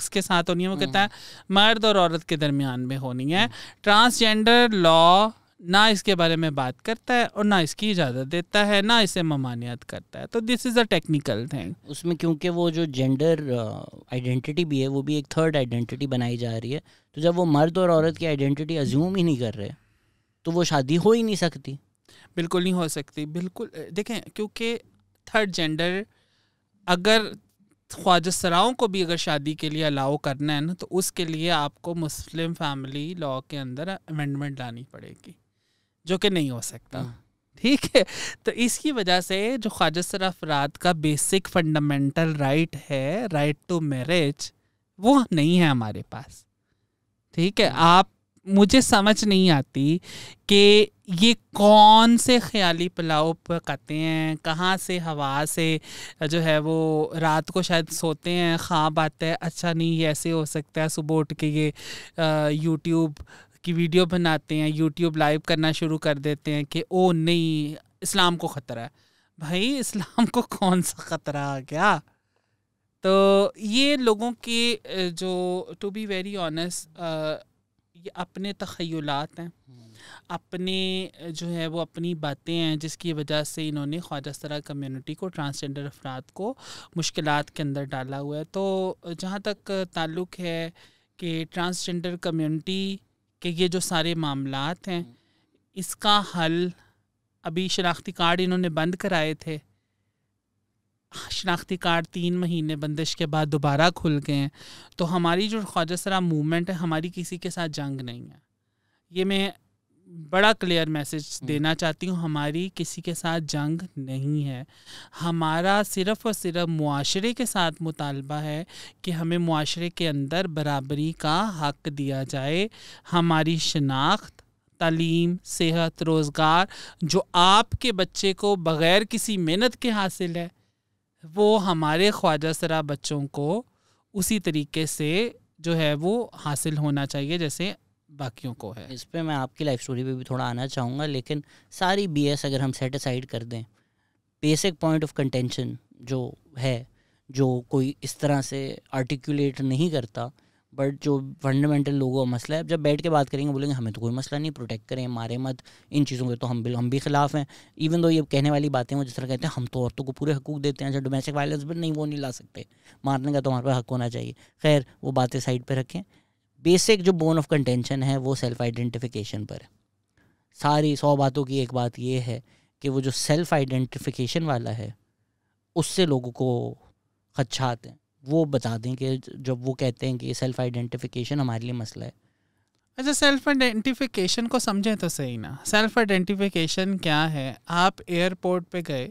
के साथ होनी है, वो कहता है मर्द और औरत के दरमियान में होनी है। ट्रांसजेंडर लॉ ना इसके बारे में बात करता है और ना इसकी इजाज़त देता है, ना इसे ममानियत करता है। तो this is a technical thing उसमें, क्योंकि वो जो जेंडर आइडेंटिटी भी है वो भी एक थर्ड आइडेंटिटी बनाई जा रही है। तो जब वो मर्द और औरत की आइडेंटिटी अज्यूम ही नहीं कर रहे तो वो शादी हो ही नहीं सकती। बिल्कुल नहीं हो सकती, बिल्कुल। देखें, क्योंकि थर्ड जेंडर अगर ख्वाजा को भी अगर शादी के लिए अलाउ करना है ना तो उसके लिए आपको मुस्लिम फैमिली लॉ के अंदर अमेंडमेंट लानी पड़ेगी, जो कि नहीं हो सकता। ठीक है, तो इसकी वजह से जो ख्वाजा अफराद का बेसिक फंडामेंटल राइट है, राइट टू मैरिज, वो नहीं है हमारे पास। ठीक है, आप मुझे समझ नहीं आती कि ये कौन से ख्याली पुलाव पकाते हैं, कहाँ से हवा से जो है वो रात को शायद सोते हैं, ख्वाब आता है अच्छा नहीं ये ऐसे हो सकता है, सुबह उठ के ये यूट्यूब की वीडियो बनाते हैं, यूट्यूब लाइव करना शुरू कर देते हैं कि ओ नहीं इस्लाम को ख़तरा है। भाई इस्लाम को कौन सा ख़तरा आ गया? तो ये लोगों के जो टू बी वेरी ऑनेस्ट ये अपने तख़य्युलात हैं, अपने जो है वो अपनी बातें हैं जिसकी वजह से इन्होंने ख्वाजा कम्युनिटी को, ट्रांसजेंडर अफराद को मुश्किलात के अंदर डाला हुआ है। तो जहाँ तक ताल्लुक़ है कि ट्रांसजेंडर कम्युनिटी के ये जो सारे मामलात हैं इसका हल, अभी शनाख्ती कार्ड इन्होंने बंद कराए थे, शनाख्ती कार्ड 3 महीने बंदिश के बाद दोबारा खुल गए हैं। तो हमारी जो ख्वाजा मूवमेंट है, हमारी किसी के साथ जंग नहीं है। ये मैं बड़ा क्लियर मैसेज देना चाहती हूँ, हमारी किसी के साथ जंग नहीं है। हमारा सिर्फ़ और सिर्फ मुआशरे के साथ मुतालबा है कि हमें मुआशरे के अंदर बराबरी का हक़ दिया जाए। हमारी शनाख्त, तालीम, सेहत, रोज़गार जो आपके बच्चे को बग़ैर किसी मेहनत के हासिल है, वो हमारे ख्वाजा बच्चों को उसी तरीके से जो है वो हासिल होना चाहिए जैसे बाकियों को है। इस पे मैं आपकी लाइफ स्टोरी पे भी थोड़ा आना चाहूँगा, लेकिन सारी बीएस अगर हम सेट असाइड कर दें, बेसिक पॉइंट ऑफ कंटेंशन जो है, जो कोई इस तरह से आर्टिकुलेट नहीं करता, बट जो फंडामेंटल लोगों का मसला है, जब बैठ के बात करेंगे बोलेंगे हमें तो कोई मसला नहीं, प्रोटेक्ट करें, मारे मत, इन चीज़ों के तो हम भी ख़िलाफ़ हैं। इवन दो ये कहने वाली बातें वो जिस तरह कहते हैं हम तो औरतों को पूरे हकूक़ देते हैं, जो डोमेस्टिक वायलेंस पर नहीं वो नहीं ला सकते, मारने का तो हमारे पास हक़ होना चाहिए। खैर वो बातें साइड पर रखें, बेसिक जो बोन ऑफ कंटेंशन है वो सेल्फ़ आइडेंटिफिकेशन पर है। सारी 100 बातों की एक बात ये है कि वो जो सेल्फ़ आइडेंटिफिकेशन वाला है उससे लोगों को खदशात हैं। वो बता दें कि जब वो कहते हैं कि सेल्फ़ आइडेंटिफिकेशन हमारे लिए मसला है। अच्छा, सेल्फ़ आइडेंटिफिकेशन को समझें तो सही ना। सेल्फ़ आइडेंटिफिकेशन क्या है? आप एयरपोर्ट पे गए,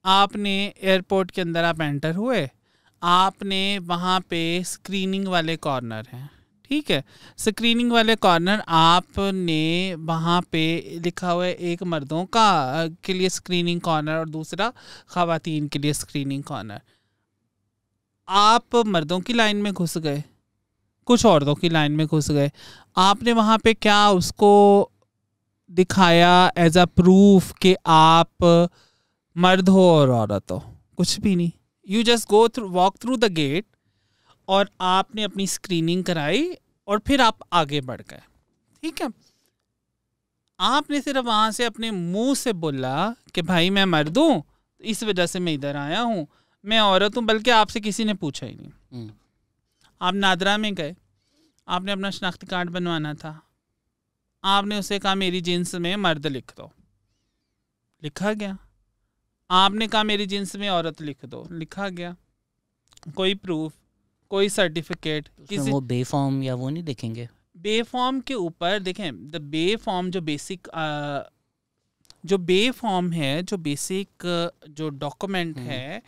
आपने एयरपोर्ट के अंदर आप एंटर हुए, आपने वहाँ पे स्क्रीनिंग वाले कॉर्नर हैं, ठीक है, स्क्रीनिंग वाले कॉर्नर आपने वहाँ पे लिखा हुआ है, एक मर्दों का के लिए स्क्रीनिंग कॉर्नर और दूसरा ख़वातीन के लिए स्क्रीनिंग कॉर्नर। आप मर्दों की लाइन में घुस गए, कुछ औरतों की लाइन में घुस गए, आपने वहाँ पे क्या उसको दिखाया एज अ प्रूफ कि आप मर्द हो और औरत हो? कुछ भी नहीं. You just walk through the gate और आपने अपनी स्क्रीनिंग कराई और फिर आप आगे बढ़ गए. ठीक है, आपने सिर्फ वहां से अपने मुंह से बोला कि भाई मैं मर्द हूं, इस वजह से मैं इधर आया हूं, मैं औरत हूं, बल्कि आपसे किसी ने पूछा ही नहीं. आप नादरा में गए, आपने अपना शनाख्ती कार्ड बनवाना था, आपने उसे कहा मेरी जिन्स में मर्द लिख दो, लिखा गया. आपने कहा मेरी जिन्स में औरत लिख दो, लिखा गया. कोई प्रूफ, कोई सर्टिफिकेट, किसी वो बे फॉर्म या वो नहीं देखेंगे? बे फॉर्म के ऊपर देखें, द बे फॉर्म जो बेसिक जो बे फॉर्म है, जो बेसिक जो डॉक्यूमेंट है,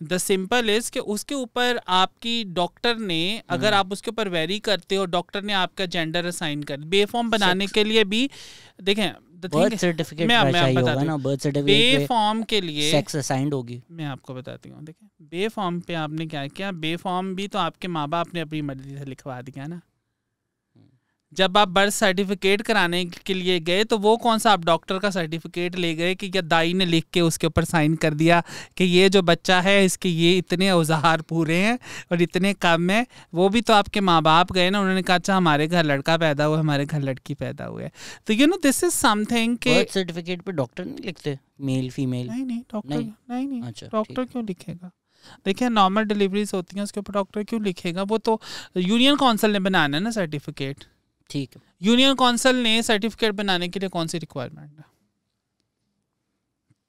द सिंपल इज कि उसके ऊपर आपकी डॉक्टर ने, अगर आप उसके ऊपर वेरी करते हो, डॉक्टर ने आपका जेंडर असाइन कर. बे फॉर्म बनाने के लिए भी देखें, बर्थ सर्टिफिकेट चाहिए होगा ना, बर्थ सर्टिफिकेट बे फॉर्म के लिए सेक्स असाइंड होगी. मैं आपको बताती हूँ. देखें, बे फॉर्म पे आपने क्या किया, बे फॉर्म भी तो आपके माँ बाप ने अपनी मर्जी से लिखवा दिया ना. जब आप बर्थ सर्टिफिकेट कराने के लिए गए तो वो कौन सा आप डॉक्टर का सर्टिफिकेट ले गए कि क्या दाई ने लिख के उसके ऊपर साइन कर दिया कि ये जो बच्चा है इसके ये इतने औजार पूरे हैं और इतने कम है? वो भी तो आपके माँ बाप गए ना, उन्होंने कहा अच्छा हमारे घर लड़का पैदा हुआ, हमारे घर लड़की पैदा हुआ है. तो you no this is something के बर्थ सर्टिफिकेट पे डॉक्टर नहीं लिखते मेल फीमेल? नहीं डॉक्टर नहीं. अच्छा, डॉक्टर क्यों लिखेगा? देखिए नॉर्मल डिलीवरीज होती हैं, उसके ऊपर डॉक्टर क्यों लिखेगा? वो तो यूनियन काउंसिल ने बनाना है ना सर्टिफिकेट. ठीक है, यूनियन काउंसिल ने सर्टिफिकेट बनाने के लिए कौन सी रिक्वायरमेंट है?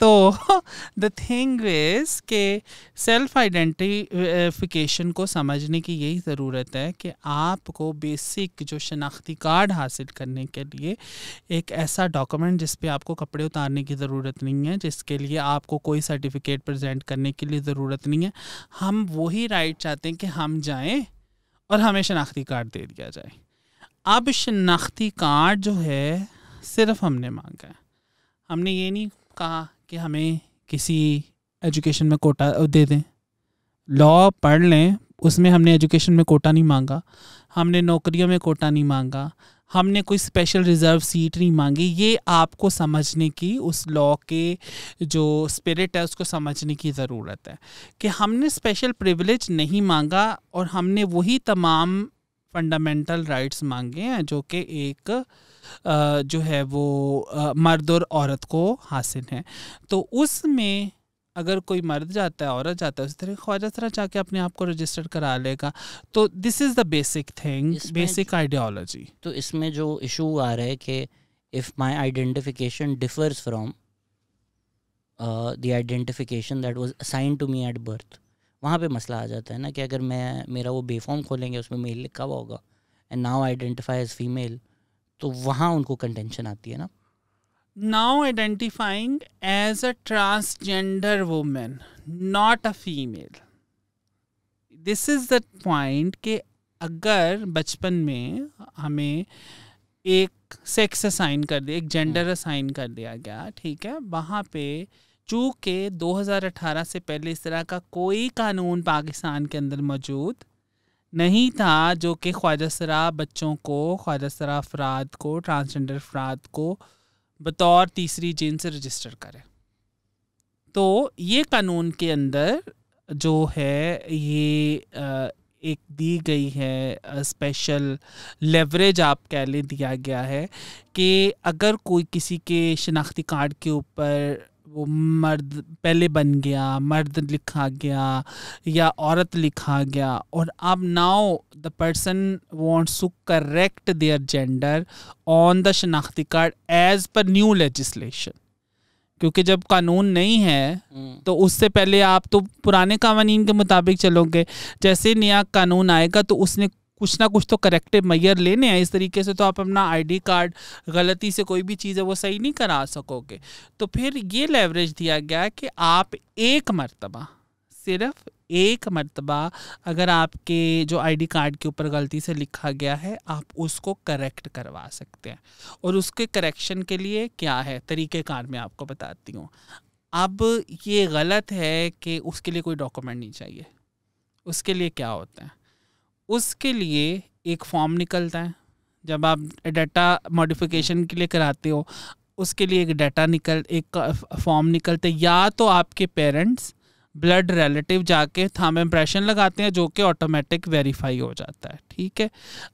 तो द थिंग इज के सेल्फ आइडेंटिफिकेशन को समझने की यही ज़रूरत है कि आपको बेसिक जो शनाख्ती कार्ड हासिल करने के लिए एक ऐसा डॉक्यूमेंट जिस पे आपको कपड़े उतारने की ज़रूरत नहीं है, जिसके लिए आपको कोई सर्टिफिकेट प्रेजेंट करने की लिए ज़रूरत नहीं है. हम वही राइट चाहते हैं कि हम जाएं और हमें शनाख्ती कार्ड दे दिया जाए. अब शनाख्ती कार्ड जो है सिर्फ हमने मांगा है, हमने ये नहीं कहा कि हमें किसी एजुकेशन में कोटा दे दें. लॉ पढ़ लें, उसमें हमने एजुकेशन में कोटा नहीं मांगा, हमने नौकरियों में कोटा नहीं मांगा, हमने कोई स्पेशल रिज़र्व सीट नहीं मांगी. ये आपको समझने की, उस लॉ के जो स्पिरिट है उसको समझने की ज़रूरत है कि हमने स्पेशल प्रिविलेज नहीं मांगा और हमने वही तमाम फंडामेंटल राइट्स मांगे हैं जो कि एक जो है वो मर्द और औरत को हासिल हैं. तो उसमें अगर कोई मर्द जाता है, औरत जाता है, उस तरह ख्वाजा तरह जाके अपने आप को रजिस्टर करा लेगा. तो this is the basic thing, basic ideology. तो इसमें जो इशू आ रहा है कि if my identification differs from the identification that was assigned to me at birth, वहाँ पे मसला आ जाता है ना कि अगर मेरा वो बेफॉर्म खोलेंगे उसमें मेल लिखा हुआ होगा and now identify as female, तो वहाँ उनको कंटेंशन आती है ना. Now identifying as a transgender women, not a female. This is the point कि अगर बचपन में हमें एक सेक्स असाइन कर दिया, एक जेंडर असाइन कर दिया गया, ठीक है, वहाँ पे चूँकि 2018 से पहले इस तरह का कोई कानून पाकिस्तान के अंदर मौजूद नहीं था जो कि ख्वाजा बच्चों को, ख्वाजा अफराद को, ट्रांसजेंडर अफराद को बतौर तीसरी जिन्स रजिस्टर करे. तो ये कानून के अंदर जो है ये एक दी गई है स्पेशल लेवरेज आप कह लें, दिया गया है कि अगर कोई किसी के शनाख्ती कार्ड के ऊपर वो मर्द पहले बन गया, मर्द लिखा गया या औरत लिखा गया, और अब now the person wants to correct their gender on the शनाख्ती card as per new legislation, क्योंकि जब कानून नहीं है तो उससे पहले आप तो पुराने कानून के मुताबिक चलोगे. जैसे नया कानून आएगा तो उसने कुछ ना कुछ तो करेक्टिव मेजर लेने हैं. इस तरीके से तो आप अपना आईडी कार्ड गलती से कोई भी चीज़ है वो सही नहीं करा सकोगे. तो फिर ये लेवरेज दिया गया कि आप एक मर्तबा, सिर्फ एक मर्तबा अगर आपके जो आईडी कार्ड के ऊपर गलती से लिखा गया है आप उसको करेक्ट करवा सकते हैं. और उसके करेक्शन के लिए क्या है तरीक़ेकार मैं आपको बताती हूँ. अब ये गलत है कि उसके लिए कोई डॉक्यूमेंट नहीं चाहिए. उसके लिए क्या होता है, उसके लिए एक फॉर्म निकलता है, जब आप डाटा मॉडिफिकेशन के लिए कराते हो उसके लिए एक फॉर्म निकलता है, या तो आपके पेरेंट्स ब्लड रिलेटिव जाके थंब इम्प्रेशन लगाते हैं जो कि ऑटोमेटिक वेरीफाई हो जाता है, ठीक है।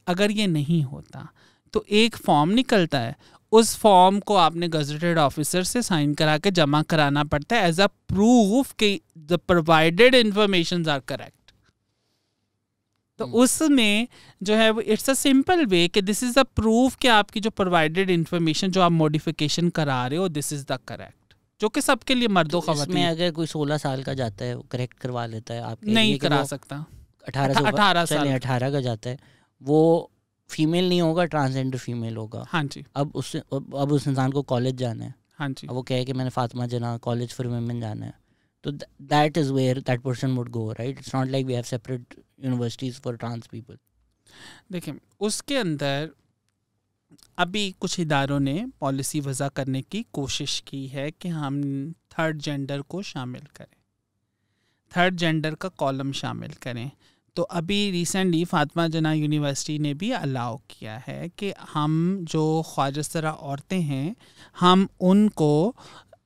अगर ये नहीं होता तो एक फॉर्म निकलता है, उस फॉर्म को आपने गजेटेड ऑफिसर से साइन करा के जमा कराना पड़ता है एज अ प्रूफ कि the provided information are correct. तो उसमें जो है वो इट्स अ सिंपल वे कि दिस इज़ अ प्रूफ कि आपकी जो प्रोवाइडेड इंफॉर्मेशन जो आप मॉडिफिकेशन करा रहे हो दिस इज़ द करेक्ट, जो कि सबके लिए मर्दों तो खवातीन। इसमें अगर कोई 16 साल का जाता है वो करेक्ट करवा लेता है, आप नहीं करा सकता। 18 साल 18 का जाता है, वो फीमेल नहीं होगा, ट्रांसजेंडर फीमेल होगा। हाँ जी। अब उस इंसान को कॉलेज जाना है। हाँ जी। अब वो कहे कि मैंने फातिमा जना कॉलेज फॉर वुमेन जाना है, तो that is where that person would go, right? It's not like we have separate universities for trans people. देखिए उसके अंदर अभी कुछ इदारों ने पॉलिसी वज़ा करने की कोशिश की है कि हम थर्ड जेंडर को शामिल करें, थर्ड जेंडर का कॉलम शामिल करें। तो अभी रिसेंटली फातिमा जना यूनिवर्सिटी ने भी अलाउ किया है कि हम जो ख्वाजसरा औरतें हैं हम उनको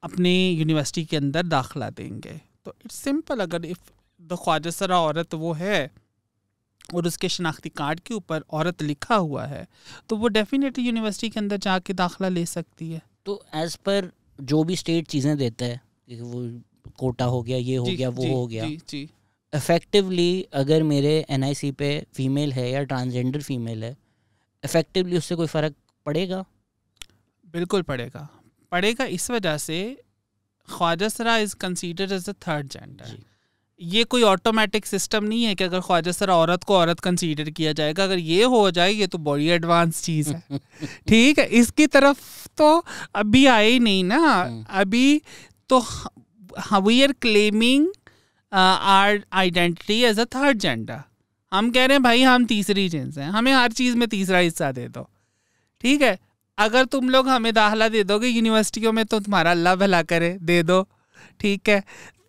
अपने यूनिवर्सिटी के अंदर दाखिला देंगे। तो इट्स सिंपल, अगर इफ़ द ख्वाजसरा औरत वो है और उसके शनाख्ती कार्ड के ऊपर औरत लिखा हुआ है तो वो डेफिनेटली यूनिवर्सिटी के अंदर जाके दाखिला ले सकती है। तो एज़ पर जो भी स्टेट चीज़ें देता है, वो कोटा हो गया, ये हो गया, वो हो गया, जी। इफ़ेक्टिवली अगर मेरे NIC पे फीमेल है या ट्रांसजेंडर फीमेल है, इफ़ेक्टिवली उससे कोई फ़र्क पड़ेगा? बिल्कुल पड़ेगा। इस वजह से ख्वाजसरा is considered as a third gender. ये कोई ऑटोमेटिक सिस्टम नहीं है कि अगर ख्वाजसरा औरत को औरत कंसीडर किया जाएगा। अगर ये हो जाए ये तो बड़ी एडवांस चीज़ है। ठीक है, इसकी तरफ तो अभी आए ही नहीं ना। अभी तो we are claiming our identity as a third gender. हम कह रहे हैं भाई हम तीसरी जिन्स हैं, हमें हर चीज़ में तीसरा हिस्सा दे दो। ठीक है, अगर तुम लोग हमें दाखिला दे दोगे यूनिवर्सिटियों में तो तुम्हारा अल्लाह भला करे, दे दो। ठीक है,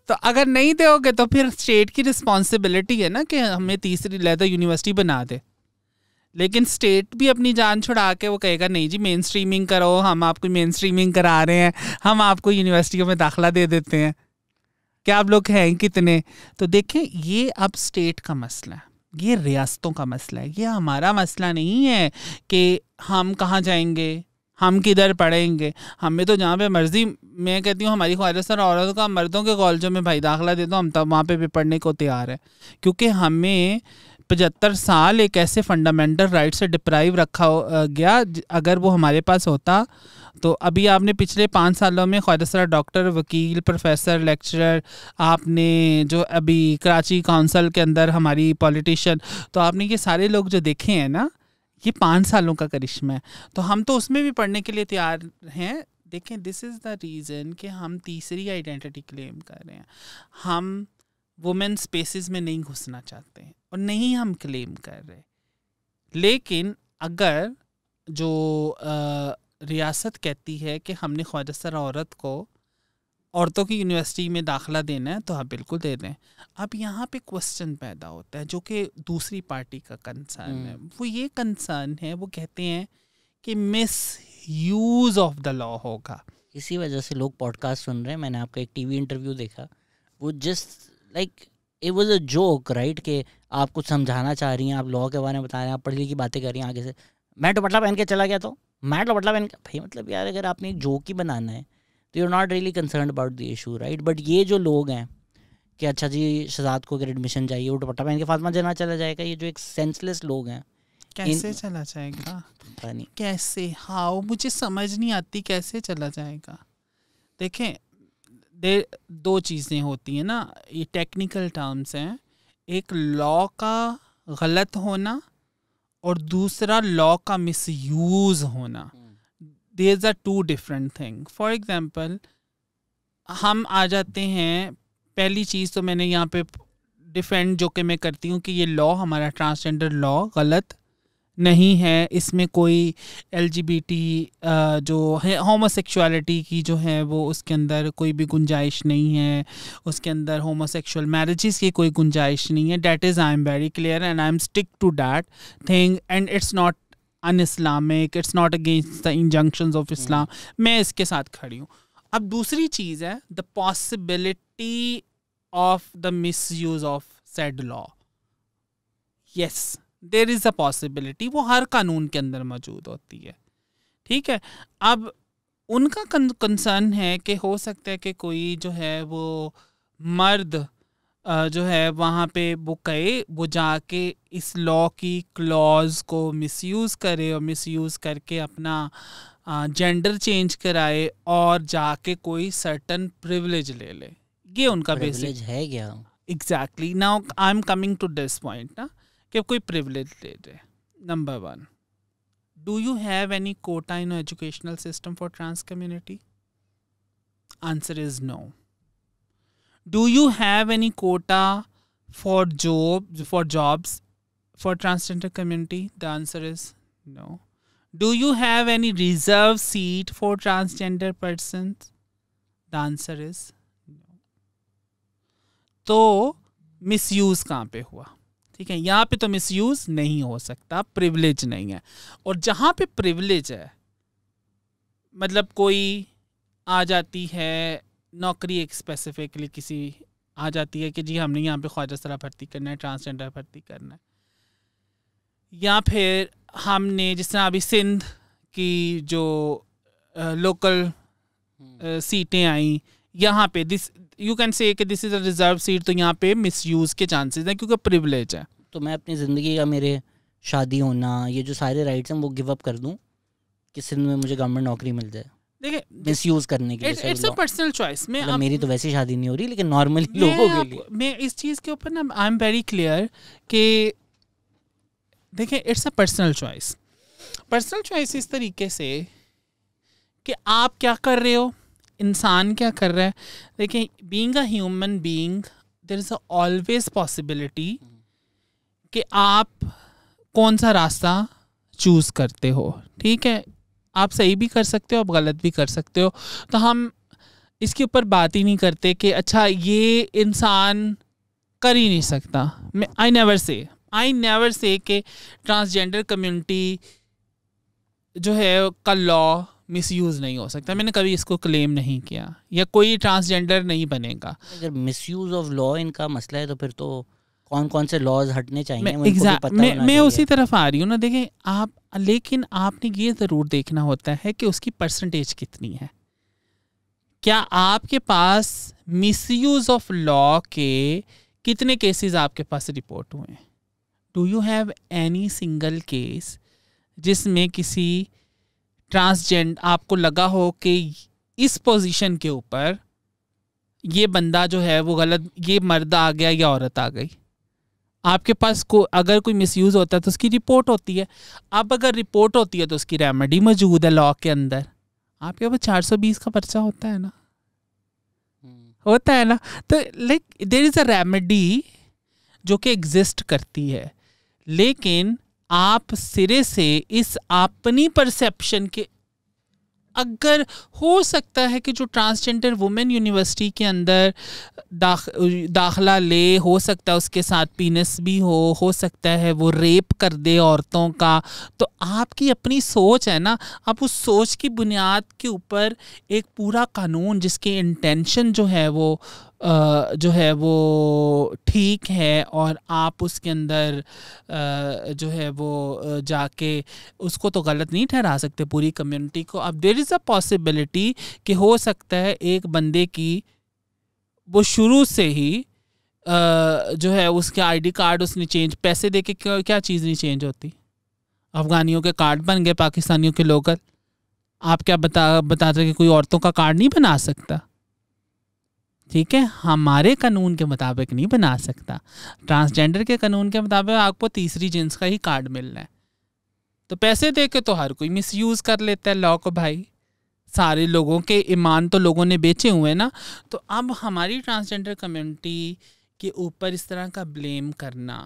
तो अगर नहीं दोगे तो फिर स्टेट की रिस्पॉन्सिबिलिटी है ना कि हमें तीसरी लेदर यूनिवर्सिटी बना दे। लेकिन स्टेट भी अपनी जान छुड़ा के वो कहेगा नहीं जी मेन स्ट्रीमिंग करो, हम आपको मेन स्ट्रीमिंग करा रहे हैं, हम आपको यूनिवर्सिटियों में दाखिला दे देते हैं, क्या आप लोग हैं कितने। तो देखें ये अब स्टेट का मसला है, ये रियासतों का मसला है, ये हमारा मसला नहीं है कि हम कहाँ जाएंगे, हम किधर पढ़ेंगे। हमें तो जहाँ पे मर्जी, मैं कहती हूँ हमारी ख्वाहिशतर औरतों का मर्दों के कॉलेजों में भाई दाखिला दे दो, हम तब वहाँ पे भी पढ़ने को तैयार है। क्योंकि हमें 75 साल एक ऐसे फंडामेंटल राइट से डिप्राइव रखा गया, अगर वो हमारे पास होता तो अभी आपने पिछले 5 सालों में ख्वाहिशतर डॉक्टर, वकील, प्रोफेसर, लेक्चरर, आपने जो अभी कराची काउंसिल के अंदर हमारी पॉलिटिशियन, तो आपने ये सारे लोग जो देखे हैं ना, ये 5 सालों का करिश्मा है। तो हम तो उसमें भी पढ़ने के लिए तैयार हैं। देखें दिस इज़ द रीज़न कि हम तीसरी आइडेंटिटी क्लेम कर रहे हैं। हम वुमेन स्पेसेस में नहीं घुसना चाहते हैं और नहीं हम क्लेम कर रहे। लेकिन अगर जो रियासत कहती है कि हमने ख्वाहिशतर औरत को औरतों की यूनिवर्सिटी में दाखिला देना है तो आप बिल्कुल दे दें। अब यहाँ पे क्वेश्चन पैदा होता है जो कि दूसरी पार्टी का कंसर्न है। वो ये कंसर्न है, वो कहते हैं कि miss use of the law होगा। इसी वजह से लोग पॉडकास्ट सुन रहे हैं। मैंने आपका एक टीवी इंटरव्यू देखा, वो just like it was a joke, right? कि आप कुछ समझाना चाह रही हैं, आप लॉ के बारे में बता रहे हैं, आप पढ़ी लिखी बातें कर रही हैं, आगे से मैं दुपट्टा पहन के चला गया तो मैं दुपट्टा पहन के, भाई मतलब यार अगर आपने एक जोक ही बनाना है तो you are not really concern about the issue, right? But ये जो लोग हैं कि अच्छा जी शहजाद को अगर एडमिशन चाहिए वो दुपट्टा पहन के फातिमा जना चला जाएगा, ये जो एक सेंसलेस लोग हैं, कैसे चला जाएगा? पता नहीं कैसे, हाउ, मुझे समझ नहीं आती कैसे चला जाएगा। देखें दो चीज़ें होती हैं ना, ये टेक्निकल टर्म्स हैं, एक लॉ का गलत होना और दूसरा लॉ का मिसयूज़ होना। These are two different things. For example, हम आ जाते हैं, पहली चीज़ तो मैंने यहाँ पे डिफेंड जो कि मैं करती हूँ कि ये लॉ हमारा ट्रांसजेंडर लॉ गलत नहीं है, इसमें कोई LGBT जो है होमोसेक्सुअलिटी की जो है वो उसके अंदर कोई भी गुंजाइश नहीं है, उसके अंदर होमोसेक्सुअल मैरिजेस की कोई गुंजाइश नहीं है. That is I am very clear and I am stick to that thing and it's not unIslamic, it's not against the injunctions of Islam. मैं इसके साथ खड़ी हूँ. अब दूसरी चीज़ है the possibility of the misuse of said law. Yes, there is a possibility, वो हर कानून के अंदर मौजूद होती है. ठीक है. अब उनका कंसर्न है कि हो सकता है कि कोई जो है वो मर्द जो है वहाँ पे वो कहे, वो जाके इस लॉ की क्लॉज को मिसयूज़ करे और मिसयूज़ करके अपना जेंडर चेंज कराए और जाके कोई सर्टन प्रिविलेज ले ले. ये उनका प्रिविलेज है क्या? Exactly. Now I am coming to this point ना कि कोई प्रिविलेज ले ले. नंबर 1, do you have any quota in educational system for trans community? Answer is no. Do you have any quota for jobs for transgender community? The answer is no. Do you have any reserved seat for transgender persons? The answer is no. तो मिसयूज कहाँ पे हुआ? ठीक है, यहाँ पे तो मिसयूज नहीं हो सकता, प्रिविलेज नहीं है. और जहाँ पे प्रिविलेज है, मतलब कोई आ जाती है नौकरी, एक स्पेसिफिकली किसी आ जाती है कि जी हमने यहाँ पे ख्वाजा सरा भर्ती करना है, ट्रांसजेंडर भर्ती करना है, या फिर हमने जिस तरह अभी सिंध की जो लोकल सीटें आई, यहाँ पे दिस यू कैन से कि this is a reserve seat, तो यहाँ पे मिसयूज़ के चांसेस हैं क्योंकि प्रिविलेज है. तो मैं अपनी ज़िंदगी का, मेरे शादी होना, ये जो सारे राइट्स हैं वो गिव अप कर दूँ कि सिंध में मुझे गवर्नमेंट नौकरी मिल जाए देखिए मिसयूज करने के लिए. It's a personal choice. मतलब मेरी तो वैसे शादी नहीं हो रही, लेकिन नॉर्मली लोगों के लिए मैं इस चीज़ के ऊपर ना आई एम वेरी क्लियर कि देखिए it's a personal choice. Personal choice इस तरीके से कि आप क्या कर रहे हो, इंसान क्या कर रहा है. देखिए being a human being there is always possibility कि आप कौन सा रास्ता चूज़ करते हो. ठीक है, आप सही भी कर सकते हो, आप गलत भी कर सकते हो. तो हम इसके ऊपर बात ही नहीं करते कि अच्छा ये इंसान कर ही नहीं सकता. आई नेवर से कि ट्रांसजेंडर कम्युनिटी जो है का लॉ मिसयूज़ नहीं हो सकता. मैंने कभी इसको क्लेम नहीं किया, या कोई ट्रांसजेंडर नहीं बनेगा. अगर मिसयूज ऑफ लॉ इनका मसला है तो फिर तो कौन कौन से लॉज हटने चाहिए, मैं उसी तरफ आ रही हूँ ना. देखें आप, लेकिन आपने ये ज़रूर देखना होता है कि उसकी परसेंटेज कितनी है. क्या आपके पास मिसयूज ऑफ लॉ के कितने केसेस आपके पास रिपोर्ट हुए हैं? Do you have any single case जिसमें किसी ट्रांसजेंडर आपको लगा हो कि इस पोजीशन के ऊपर ये बंदा जो है वो गलत, ये मर्द आ गया या औरत आ गई? आपके पास अगर कोई मिसयूज़ होता है तो उसकी रिपोर्ट होती है. अब अगर रिपोर्ट होती है तो उसकी रेमेडी मौजूद है लॉ के अंदर. आपके पास 420 का पर्चा होता है ना, होता है ना. तो like there is a remedy जो कि एग्जिस्ट करती है. लेकिन आप सिरे से इस अपनी परसेप्शन के, अगर हो सकता है कि जो ट्रांसजेंडर वुमेन यूनिवर्सिटी के अंदर दाखला ले, हो सकता है उसके साथ पीनस भी हो सकता है वो रेप कर दे औरतों का, तो आपकी अपनी सोच है ना. आप उस सोच की बुनियाद के ऊपर एक पूरा कानून जिसके इंटेंशन जो है वो ठीक है, और आप उसके अंदर जो है वो जाके उसको तो गलत नहीं ठहरा सकते पूरी कम्युनिटी को. अब देयर इज़ अ पॉसिबिलिटी कि हो सकता है एक बंदे की वो शुरू से ही जो है उसके आईडी कार्ड उसने चेंज, पैसे दे के क्या चीज़ नहीं चेंज होती. अफ़गानियों के कार्ड बन गए पाकिस्तानियों के लोकल. आप क्या बताते कि कोई औरतों का कार्ड नहीं बना सकता? ठीक है, हमारे कानून के मुताबिक नहीं बना सकता. ट्रांसजेंडर के कानून के मुताबिक आपको तीसरी जिन्स का ही कार्ड मिलना है. तो पैसे दे के तो हर कोई मिसयूज़ कर लेता है लॉ को. भाई सारे लोगों के ईमान तो लोगों ने बेचे हुए हैं ना. तो अब हमारी ट्रांसजेंडर कम्युनिटी के ऊपर इस तरह का ब्लेम करना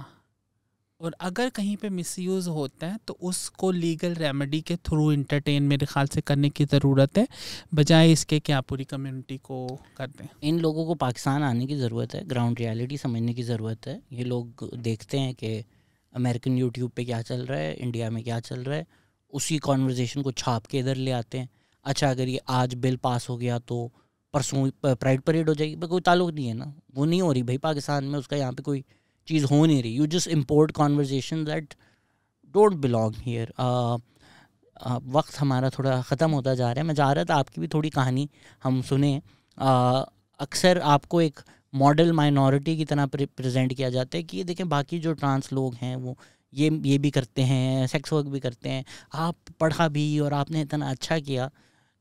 और अगर कहीं पे मिसयूज़ होता है तो उसको लीगल रेमेडी के थ्रू इंटरटेन मेरे ख्याल से करने की ज़रूरत है, बजाय इसके कि आप पूरी कम्युनिटी को कर दें। इन लोगों को पाकिस्तान आने की ज़रूरत है, ग्राउंड रियलिटी समझने की ज़रूरत है। ये लोग देखते हैं कि अमेरिकन यूट्यूब पे क्या चल रहा है, इंडिया में क्या चल रहा है, उसी कॉन्वर्जेसन को छाप के इधर ले आते हैं। अच्छा, अगर ये आज बिल पास हो गया तो परसों प्राइड परेड हो जाएगी, पर कोई ताल्लुक नहीं है ना, वो नहीं हो रही भाई पाकिस्तान में, उसका यहाँ पे कोई चीज़ हो नहीं रही। You just import conversation that don't belong here. वक्त हमारा थोड़ा ख़त्म होता जा रहा है। मैं चाह रहा था आपकी भी थोड़ी कहानी हम सुने। अक्सर आपको एक मॉडल माइनॉरिटी की तरह प्रेजेंट किया जाता है कि ये देखें बाकी जो ट्रांस लोग हैं वो ये भी करते हैं, सेक्स वर्क भी करते हैं, आप पढ़ा भी और आपने इतना अच्छा किया।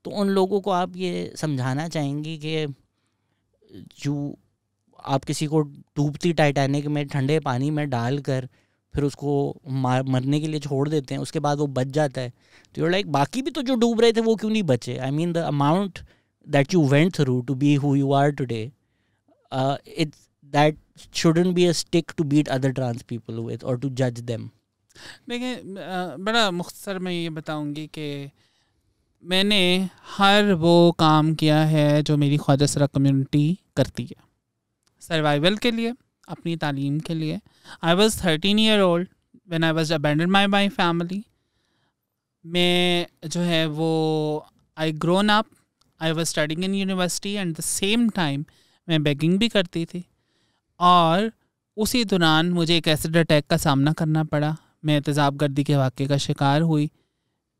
तो उन लोगों को आप ये समझाना चाहेंगी कि जो आप किसी को डूबती टाइटैनिक में ठंडे पानी में डालकर फिर उसको मरने के लिए छोड़ देते हैं, उसके बाद वो बच जाता है, तो यूर लाइक बाकी भी तो जो डूब रहे थे वो क्यों नहीं बचे? I mean the amount that you went through to be who you are today, it's that shouldn't be a stick to beat other trans people with or to judge them. देखिए, बड़ा मुख्तसर मैं ये बताऊंगी कि मैंने हर वो काम किया है जो मेरी ख्वाजा सरा कम्युनिटी करती है सर्वाइवल के लिए, अपनी तालीम के लिए। I was 13 year old when I was abandoned by my family. मैं जो है वो I grown up, I was studying in university and the same time मैं बेगिंग भी करती थी, और उसी दौरान मुझे एक एसिड अटैक का सामना करना पड़ा। मैं तेज़ाब गर्दी के वाक़े का शिकार हुई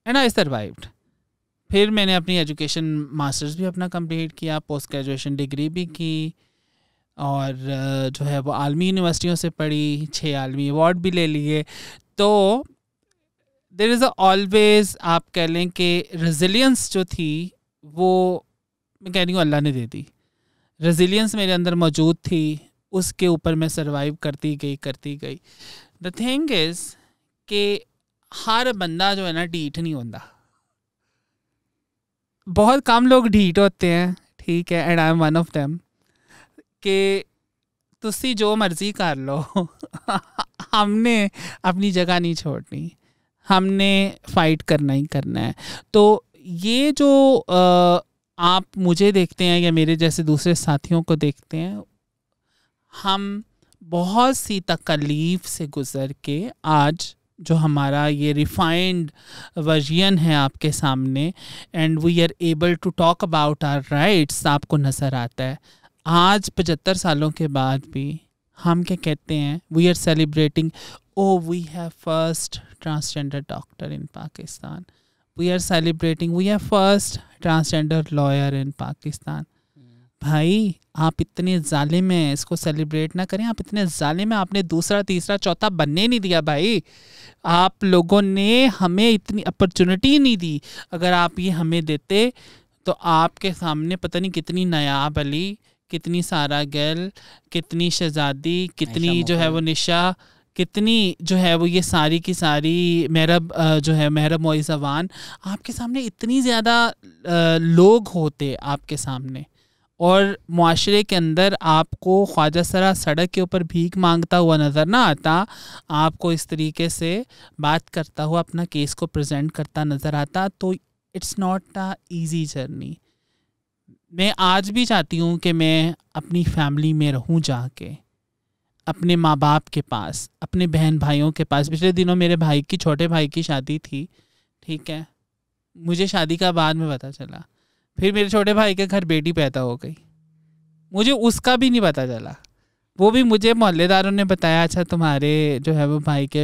एंड आई सर्वाइव्ड। फिर मैंने अपनी एजुकेशन मास्टर्स भी अपना कंप्लीट किया, पोस्ट ग्रेजुएशन डिग्री भी की, और जो है वो आलमी यूनिवर्सिटियों से पढ़ी, 6 आलमी अवार्ड भी ले लिए। तो देयर इज़ ऑलवेज़, आप कह लें कि रेजिलियंस जो थी वो मैं कह रही हूँ अल्लाह ने दे दी। रेजिलियंस मेरे अंदर मौजूद थी, उसके ऊपर मैं सर्वाइव करती गई। द थिंग इज़ कि हर बंदा जो है ना ढीठ नहीं होता, बहुत कम लोग ढीठ होते हैं, ठीक है, and I M one of them, कि तुसी जो मर्जी कर लो हमने अपनी जगह नहीं छोड़नी, हमने फाइट करना ही करना है। तो ये जो आप मुझे देखते हैं या मेरे जैसे दूसरे साथियों को देखते हैं, हम बहुत सी तकलीफ से गुज़र के आज जो हमारा ये रिफाइंड वर्जन है आपके सामने, and we are able to talk about our rights, आपको नज़र आता है। आज 75 सालों के बाद भी हम क्या कहते हैं, we are celebrating, oh we have first transgender doctor in Pakistan, we are celebrating, we have first transgender lawyer in Pakistan. भाई आप इतने जालिम हैं, इसको सेलिब्रेट ना करें। आप इतने जालिम हैं, आपने दूसरा तीसरा चौथा बनने नहीं दिया भाई। आप लोगों ने हमें इतनी अपॉर्चुनिटी नहीं दी। अगर आप ये हमें देते तो आपके सामने पता नहीं कितनी नायाब अली, कितनी सारा गेल, कितनी शहजादी, कितनी जो है वो निशा, कितनी जो है वो ये सारी की सारी महरब जो है महरब मोइज़वान, आपके सामने इतनी ज़्यादा लोग होते आपके सामने, और मुआशरे के अंदर आपको ख्वाजा सरा सड़क के ऊपर भीख मांगता हुआ नज़र ना आता, आपको इस तरीके से बात करता हुआ अपना केस को प्रेजेंट करता नज़र आता। तो it's not a easy journey. मैं आज भी चाहती हूँ कि मैं अपनी फैमिली में रहूँ, जाके अपने माँ बाप के पास, अपने बहन भाइयों के पास। पिछले दिनों मेरे भाई की, छोटे भाई की शादी थी, ठीक है, मुझे शादी का बाद में पता चला। फिर मेरे छोटे भाई के घर बेटी पैदा हो गई, मुझे उसका भी नहीं पता चला, वो भी मुझे मोहल्लेदारों ने बताया, अच्छा तुम्हारे जो है वो भाई के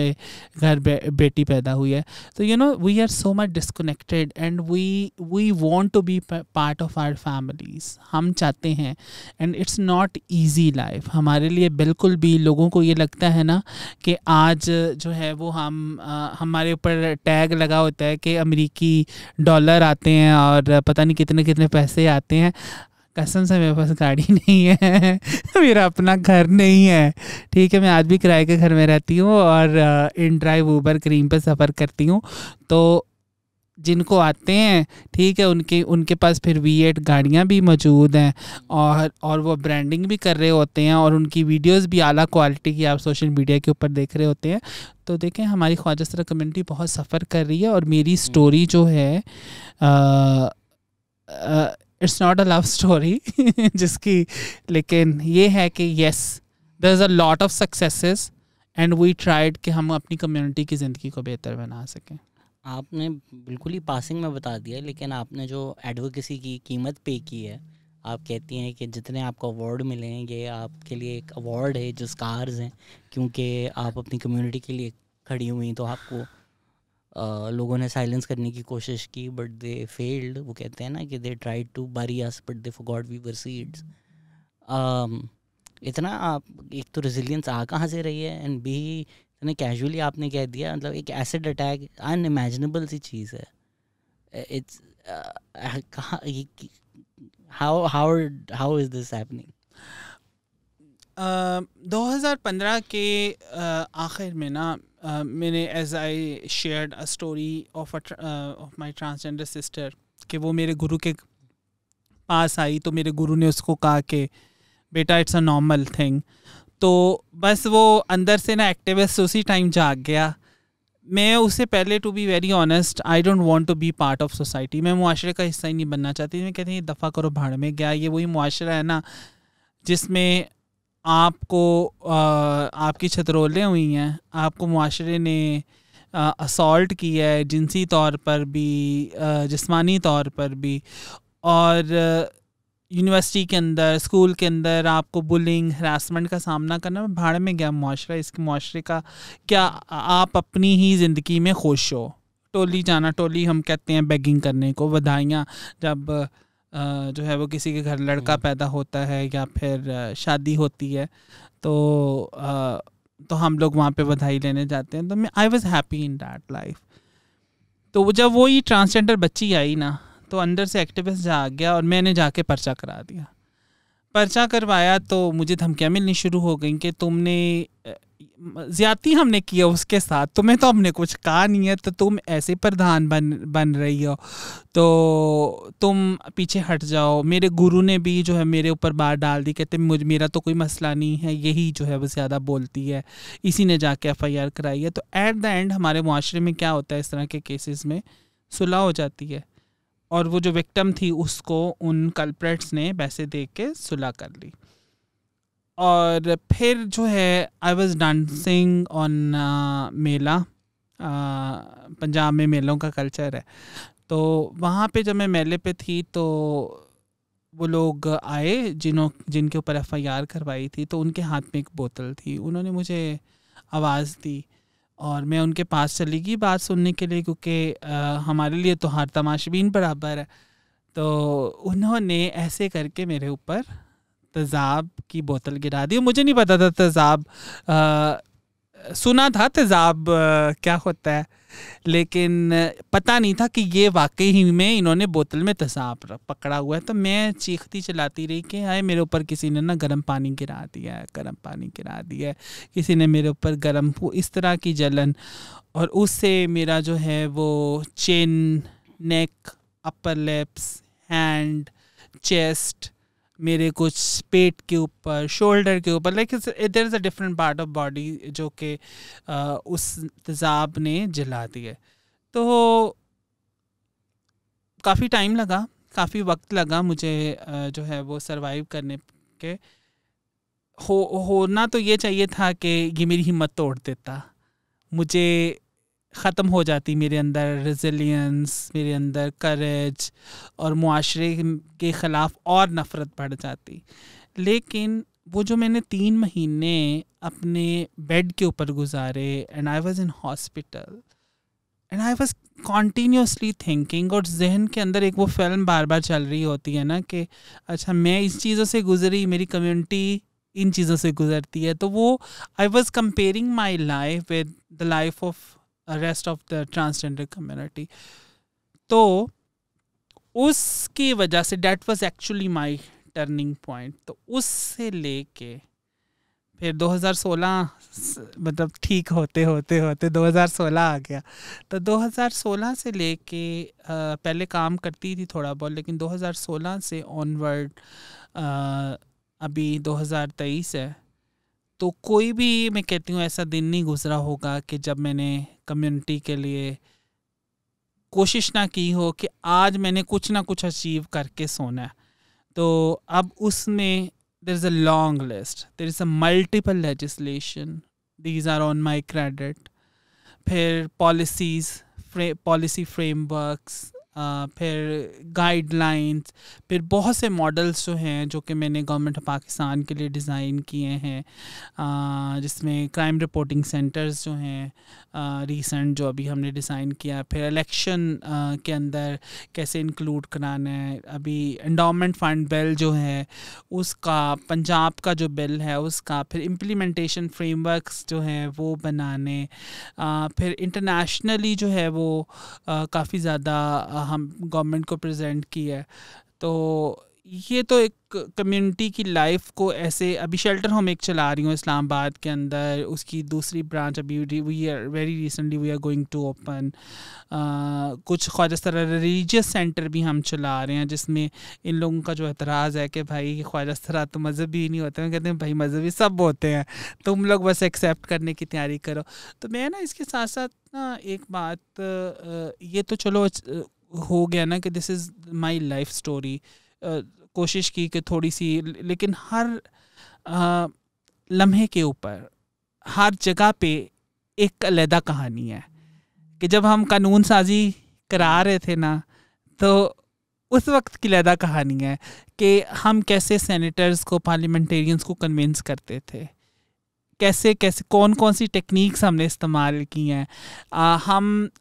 घर बेटी पैदा हुई है। तो you know we are so much disconnected and we want to be part of our families, हम चाहते हैं, and it's not easy life हमारे लिए बिल्कुल भी। लोगों को ये लगता है ना कि आज जो है वो हमारे ऊपर टैग लगा होता है कि अमेरिकी डॉलर आते हैं और पता नहीं कितने कितने पैसे आते हैं। कसम से मेरे पास गाड़ी नहीं है मेरा अपना घर नहीं है, ठीक है, मैं आज भी किराए के घर में रहती हूँ और इन ड्राइव ऊबर क्रीम पे सफ़र करती हूँ। तो जिनको आते हैं, ठीक है, उनके पास फिर V8 गाड़ियाँ भी मौजूद हैं और वो ब्रांडिंग भी कर रहे होते हैं और उनकी वीडियोस भी आला क्वालिटी की आप सोशल मीडिया के ऊपर देख रहे होते हैं। तो देखें हमारी ख्वाजा सरा कम्युनिटी बहुत सफ़र कर रही है और मेरी स्टोरी जो है it's not a love story जिसकी, लेकिन ये है कि yes there is a lot of successes and we tried कि हम अपनी कम्युनिटी की ज़िंदगी को बेहतर बना सकें। आपने बिल्कुल ही पासिंग में बता दिया, लेकिन आपने जो एडवोकेसी की कीमत पे की है, आप कहती हैं कि जितने आपको अवार्ड मिले हैं ये आपके लिए एक अवार्ड है, जो स्कार्स हैं, क्योंकि आप अपनी कम्युनिटी के लिए खड़ी हुई, तो आपको लोगों ने साइलेंस करने की कोशिश की बट दे फेल्ड। वो कहते हैं ना कि दे tried to bury us but they forgot we were seeds. इतना आप एक तो रेजिलियंस आ कहाँ से रही है, एंड बी इतने कैजुअली आपने कह दिया, मतलब एक एसिड अटैक अनइमेजिनेबल सी चीज़ है। It's how is this happening? 2015 के आखिर में ना मैंने as I shared a story of my transgender sister कि वो मेरे गुरु के पास आई, तो मेरे गुरु ने उसको कहा कि बेटा इट्स अ नॉर्मल थिंग। तो बस वो अंदर से ना एक्टिविस्ट उसी टाइम जाग गया। मैं उससे पहले, to be very honest, I don't want to be part of society. मैं मुआशरे का हिस्सा ही नहीं बनना चाहती। मैं कहती हूँ दफ़ा करो भाड़ में गया। ये वही मुआशरा है ना जिसमें आपको आपकी छतरोलें हुई हैं, आपको मुआशरे ने असॉल्ट किया है, जिनसी तौर पर भी, जिस्मानी तौर पर भी, और यूनिवर्सिटी के अंदर, स्कूल के अंदर आपको बुलिंग, हरासमेंट का सामना करना। भाड़ में गया मुआशरा। इसके मुआशरे का क्या, आप अपनी ही ज़िंदगी में खुश हो। टोली जाना, टोली हम कहते हैं बेगिंग करने को, बधाइयाँ जब जो है वो किसी के घर लड़का पैदा होता है या फिर शादी होती है तो हम लोग वहाँ पे बधाई लेने जाते हैं। तो मैं I was happy in that life. तो जब वही ट्रांसजेंडर बच्ची आई ना, तो अंदर से एक्टिविस्ट जा गया और मैंने जाके पर्चा करा दिया। पर्चा करवाया तो मुझे धमकियाँ मिलनी शुरू हो गई कि तुमने ज़्यादती हमने किया उसके साथ, तुम्हें तो हमने कुछ कहा नहीं है, तो तुम ऐसे प्रधान बन रही हो, तो तुम पीछे हट जाओ। मेरे गुरु ने भी जो है मेरे ऊपर बात डाल दी, कहते मेरा तो कोई मसला नहीं है, यही जो है वो ज़्यादा बोलती है, इसी ने जाके FIR कराई है। तो एट द एंड हमारे मुआशरे में क्या होता है, इस तरह के केसेस में सुलह हो जाती है और वो जो विक्टिम थी उसको उन कल्प्रेट्स ने पैसे दे के सुलह कर ली। और फिर जो है आई वॉज डांसिंग ऑन मेला, पंजाब में मेलों का कल्चर है, तो वहाँ पे जब मैं मेले पे थी तो वो लोग आए जिनके ऊपर FIR करवाई थी, तो उनके हाथ में एक बोतल थी। उन्होंने मुझे आवाज़ दी और मैं उनके पास चली गई बात सुनने के लिए, क्योंकि हमारे लिए तो हर तमाशबीन बराबर है। तो उन्होंने ऐसे करके मेरे ऊपर तेज़ाब की बोतल गिरा दी। मुझे नहीं पता था तेज़ाब, सुना था तेज़ाब क्या होता है, लेकिन पता नहीं था कि ये वाकई ही में इन्होंने बोतल में तेज़ाब पकड़ा हुआ है। तो मैं चीखती चलाती रही कि हाय मेरे ऊपर किसी ने ना गर्म पानी गिरा दिया है, गर्म पानी गिरा दिया है, किसी ने मेरे ऊपर गर्म, इस तरह की जलन। और उससे मेरा जो है वो chin, neck, upper lips, hand, chest, मेरे कुछ पेट के ऊपर, शोल्डर के ऊपर, like there is a different part of body जो कि उस तेज़ाब ने जला दिया। तो काफ़ी टाइम लगा, काफ़ी वक्त लगा मुझे जो है वो सरवाइव करने के। होना तो ये चाहिए था कि ये मेरी हिम्मत तोड़ देता, मुझे ख़त्म हो जाती मेरे अंदर रेजिलियंस, मेरे अंदर करेज, और मुआशरे के ख़िलाफ़ और नफ़रत बढ़ जाती। लेकिन वो जो मैंने 3 महीने अपने बेड के ऊपर गुजारे, and I was in hospital and I was continuously thinking, और जहन के अंदर एक वो फिल्म बार बार चल रही होती है ना कि अच्छा मैं इस चीज़ों से गुजरी, मेरी कम्युनिटी इन चीज़ों से गुजरती है। तो वो I was comparing my life with the life of rest of the transgender community. तो उसकी वजह say that was actually my turning point. तो उससे लेके फिर 2016 मतलब ठीक होते होते होते 2016 आ गया। तो 2016 से लेके पहले काम करती थी थोड़ा बहुत, लेकिन 2016 से ऑनवर्ड अभी 2023 है, तो कोई भी मैं कहती हूँ ऐसा दिन नहीं गुजरा होगा कि जब मैंने कम्युनिटी के लिए कोशिश ना की हो कि आज मैंने कुछ ना कुछ अचीव करके सोना है। तो अब उसमें there is a long list, there is a multiple legislation, these are on my credit, फिर policy frameworks, फिर गाइडलाइंस, फिर बहुत से मॉडल्स जो हैं जो कि मैंने गवर्नमेंट ऑफ पाकिस्तान के लिए डिज़ाइन किए हैं, जिसमें क्राइम रिपोर्टिंग सेंटर्स जो हैं रीसेंट जो अभी हमने डिज़ाइन किया, फिर इलेक्शन के अंदर कैसे इंक्लूड कराना है, अभी एंडोमेंट फंड बिल जो है उसका, पंजाब का जो बिल है उसका, फिर इम्प्लीमेंटेशन फ्रेमवर्क्स जो हैं वो बनाने, फिर इंटरनेशनली जो है वो काफ़ी ज़्यादा हम गवर्नमेंट को प्रेजेंट किया है। तो ये तो एक कम्युनिटी की लाइफ को ऐसे, अभी शेल्टर होम एक चला रही हूँ इस्लामाबाद के अंदर, उसकी दूसरी ब्रांच अभी we are very recently we are going to open. कुछ ख्वाजा रिलीजियस सेंटर भी हम चला रहे हैं, जिसमें इन लोगों का जो एतराज़ है कि भाई ख्वाजा तो मजहबी नहीं होते हैं, कहते हैं भाई मजहबी सब होते हैं, तुम लोग बस एक्सेप्ट करने की तैयारी करो। तो मैं ना इसके साथ साथ ना एक बात, ये तो चलो हो गया ना कि this is my life story, कोशिश की कि थोड़ी सी, लेकिन हर लम्हे के ऊपर हर जगह पे एक अलग कहानी है कि जब हम कानून साजी करा रहे थे ना, तो उस वक्त की अलग कहानी है कि हम कैसे सेनेटर्स को, पार्लियामेंटेरियंस को कन्विंस करते थे, कैसे कैसे कौन कौन सी टेक्निक्स हमने इस्तेमाल की हैं।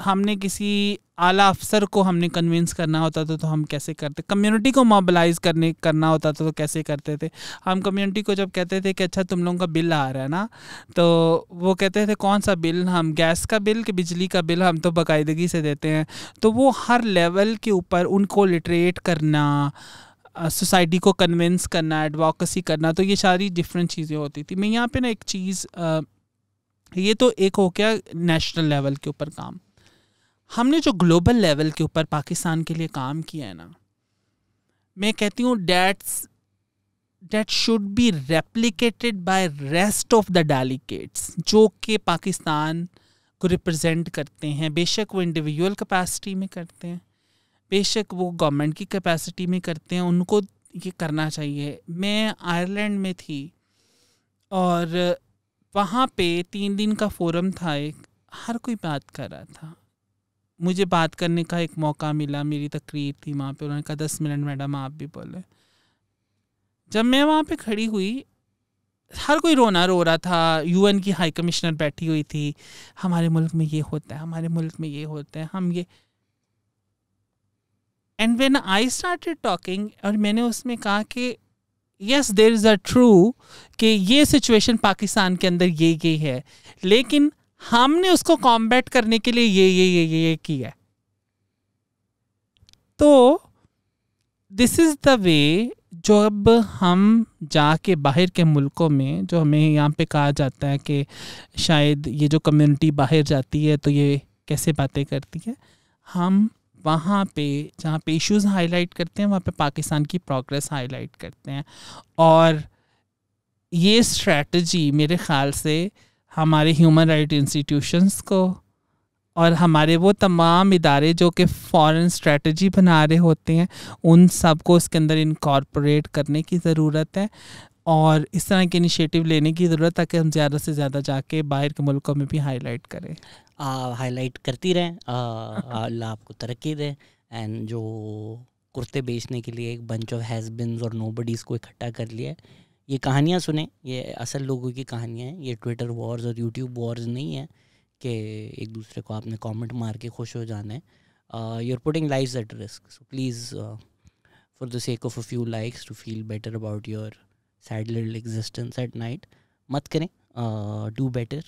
हमने किसी आला अफसर को हमने कन्विंस करना होता था तो हम कैसे करते, कम्युनिटी को मोबिलाइज करना होता था तो कैसे करते थे। हम कम्युनिटी को जब कहते थे कि अच्छा तुम लोगों का बिल आ रहा है ना, तो वो कहते थे कौन सा बिल, हम गैस का बिल कि बिजली का बिल, हम तो बाकायदगी से देते हैं। तो वो हर लेवल के ऊपर उनको लिटरेट करना, सोसाइटी को कन्विंस करना, एडवोकेसी करना, तो ये सारी डिफरेंट चीज़ें होती थी। मैं यहाँ पे ना एक चीज़, ये तो एक हो गया नेशनल लेवल के ऊपर काम। हमने जो ग्लोबल लेवल के ऊपर पाकिस्तान के लिए काम किया है ना, मैं कहती हूँ that should be replicated by rest of the delegates जो कि पाकिस्तान को रिप्रेजेंट करते हैं। बेशक वो इंडिविजुअल कैपेसिटी में करते हैं, बेशक वो गवर्नमेंट की कैपेसिटी में करते हैं, उनको ये करना चाहिए। मैं आयरलैंड में थी और वहाँ पे 3 दिन का फोरम था, एक हर कोई बात कर रहा था, मुझे बात करने का एक मौका मिला, मेरी तकरीर थी वहाँ पे, उन्होंने कहा 10 मिनट मैडम आप भी बोले। जब मैं वहाँ पे खड़ी हुई, हर कोई रोना रो रहा था, यूएन की हाई कमिश्नर बैठी हुई थी, हमारे मुल्क में ये होता है, हमारे मुल्क में ये होता है, हम ये। And when I started talking, और मैंने उसमें कहा कि yes there is a true कि ये सिचुएशन पाकिस्तान के अंदर ये है, लेकिन हमने उसको कॉम्बैट करने के लिए ये किया। तो दिस इज़ द वे, जब हम जाके बाहर के मुल्कों में, जो हमें यहाँ पे कहा जाता है कि शायद ये जो कम्युनिटी बाहर जाती है तो ये कैसे बातें करती है, हम वहाँ पे जहाँ पे इश्यूज़ हाईलाइट करते हैं वहाँ पे पाकिस्तान की प्रोग्रेस हाईलाइट करते हैं। और ये स्ट्रैटेजी मेरे ख़्याल से हमारे ह्यूमन राइट इंस्टीट्यूशंस को और हमारे वो तमाम इदारे जो कि फॉरेन स्ट्रेटजी बना रहे होते हैं, उन सब को इसके अंदर इनकॉर्पोरेट करने की ज़रूरत है और इस तरह के इनिशिएटिव लेने की ज़रूरत है ताकि हम ज़्यादा से ज़्यादा जाके बाहर के मुल्कों में भी हाईलाइट करें। हाईलाइट करती रहें, अल्लाह आपको तरक्की दे। एंड जो कुर्ते बेचने के लिए एक बंच ऑफ हैज़बिन्स और नोबडीज़ को इकट्ठा कर लिया है, ये कहानियाँ सुने, ये असल लोगों की कहानियाँ हैं, ये ट्विटर वॉर्स और यूट्यूब वॉर्स नहीं है कि एक दूसरे को आपने कमेंट मार के खुश हो जाना है। You are putting lives at risk, so please for the sake of a few likes to feel better about your sad little existence at night मत करें, डू बेटर।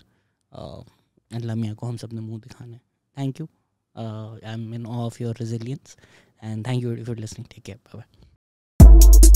अल्लाह मियाँ को हम सब ने मुँह दिखाना है। Thank you, I am in of your resilience and thank you for listening. Take care, bye bye.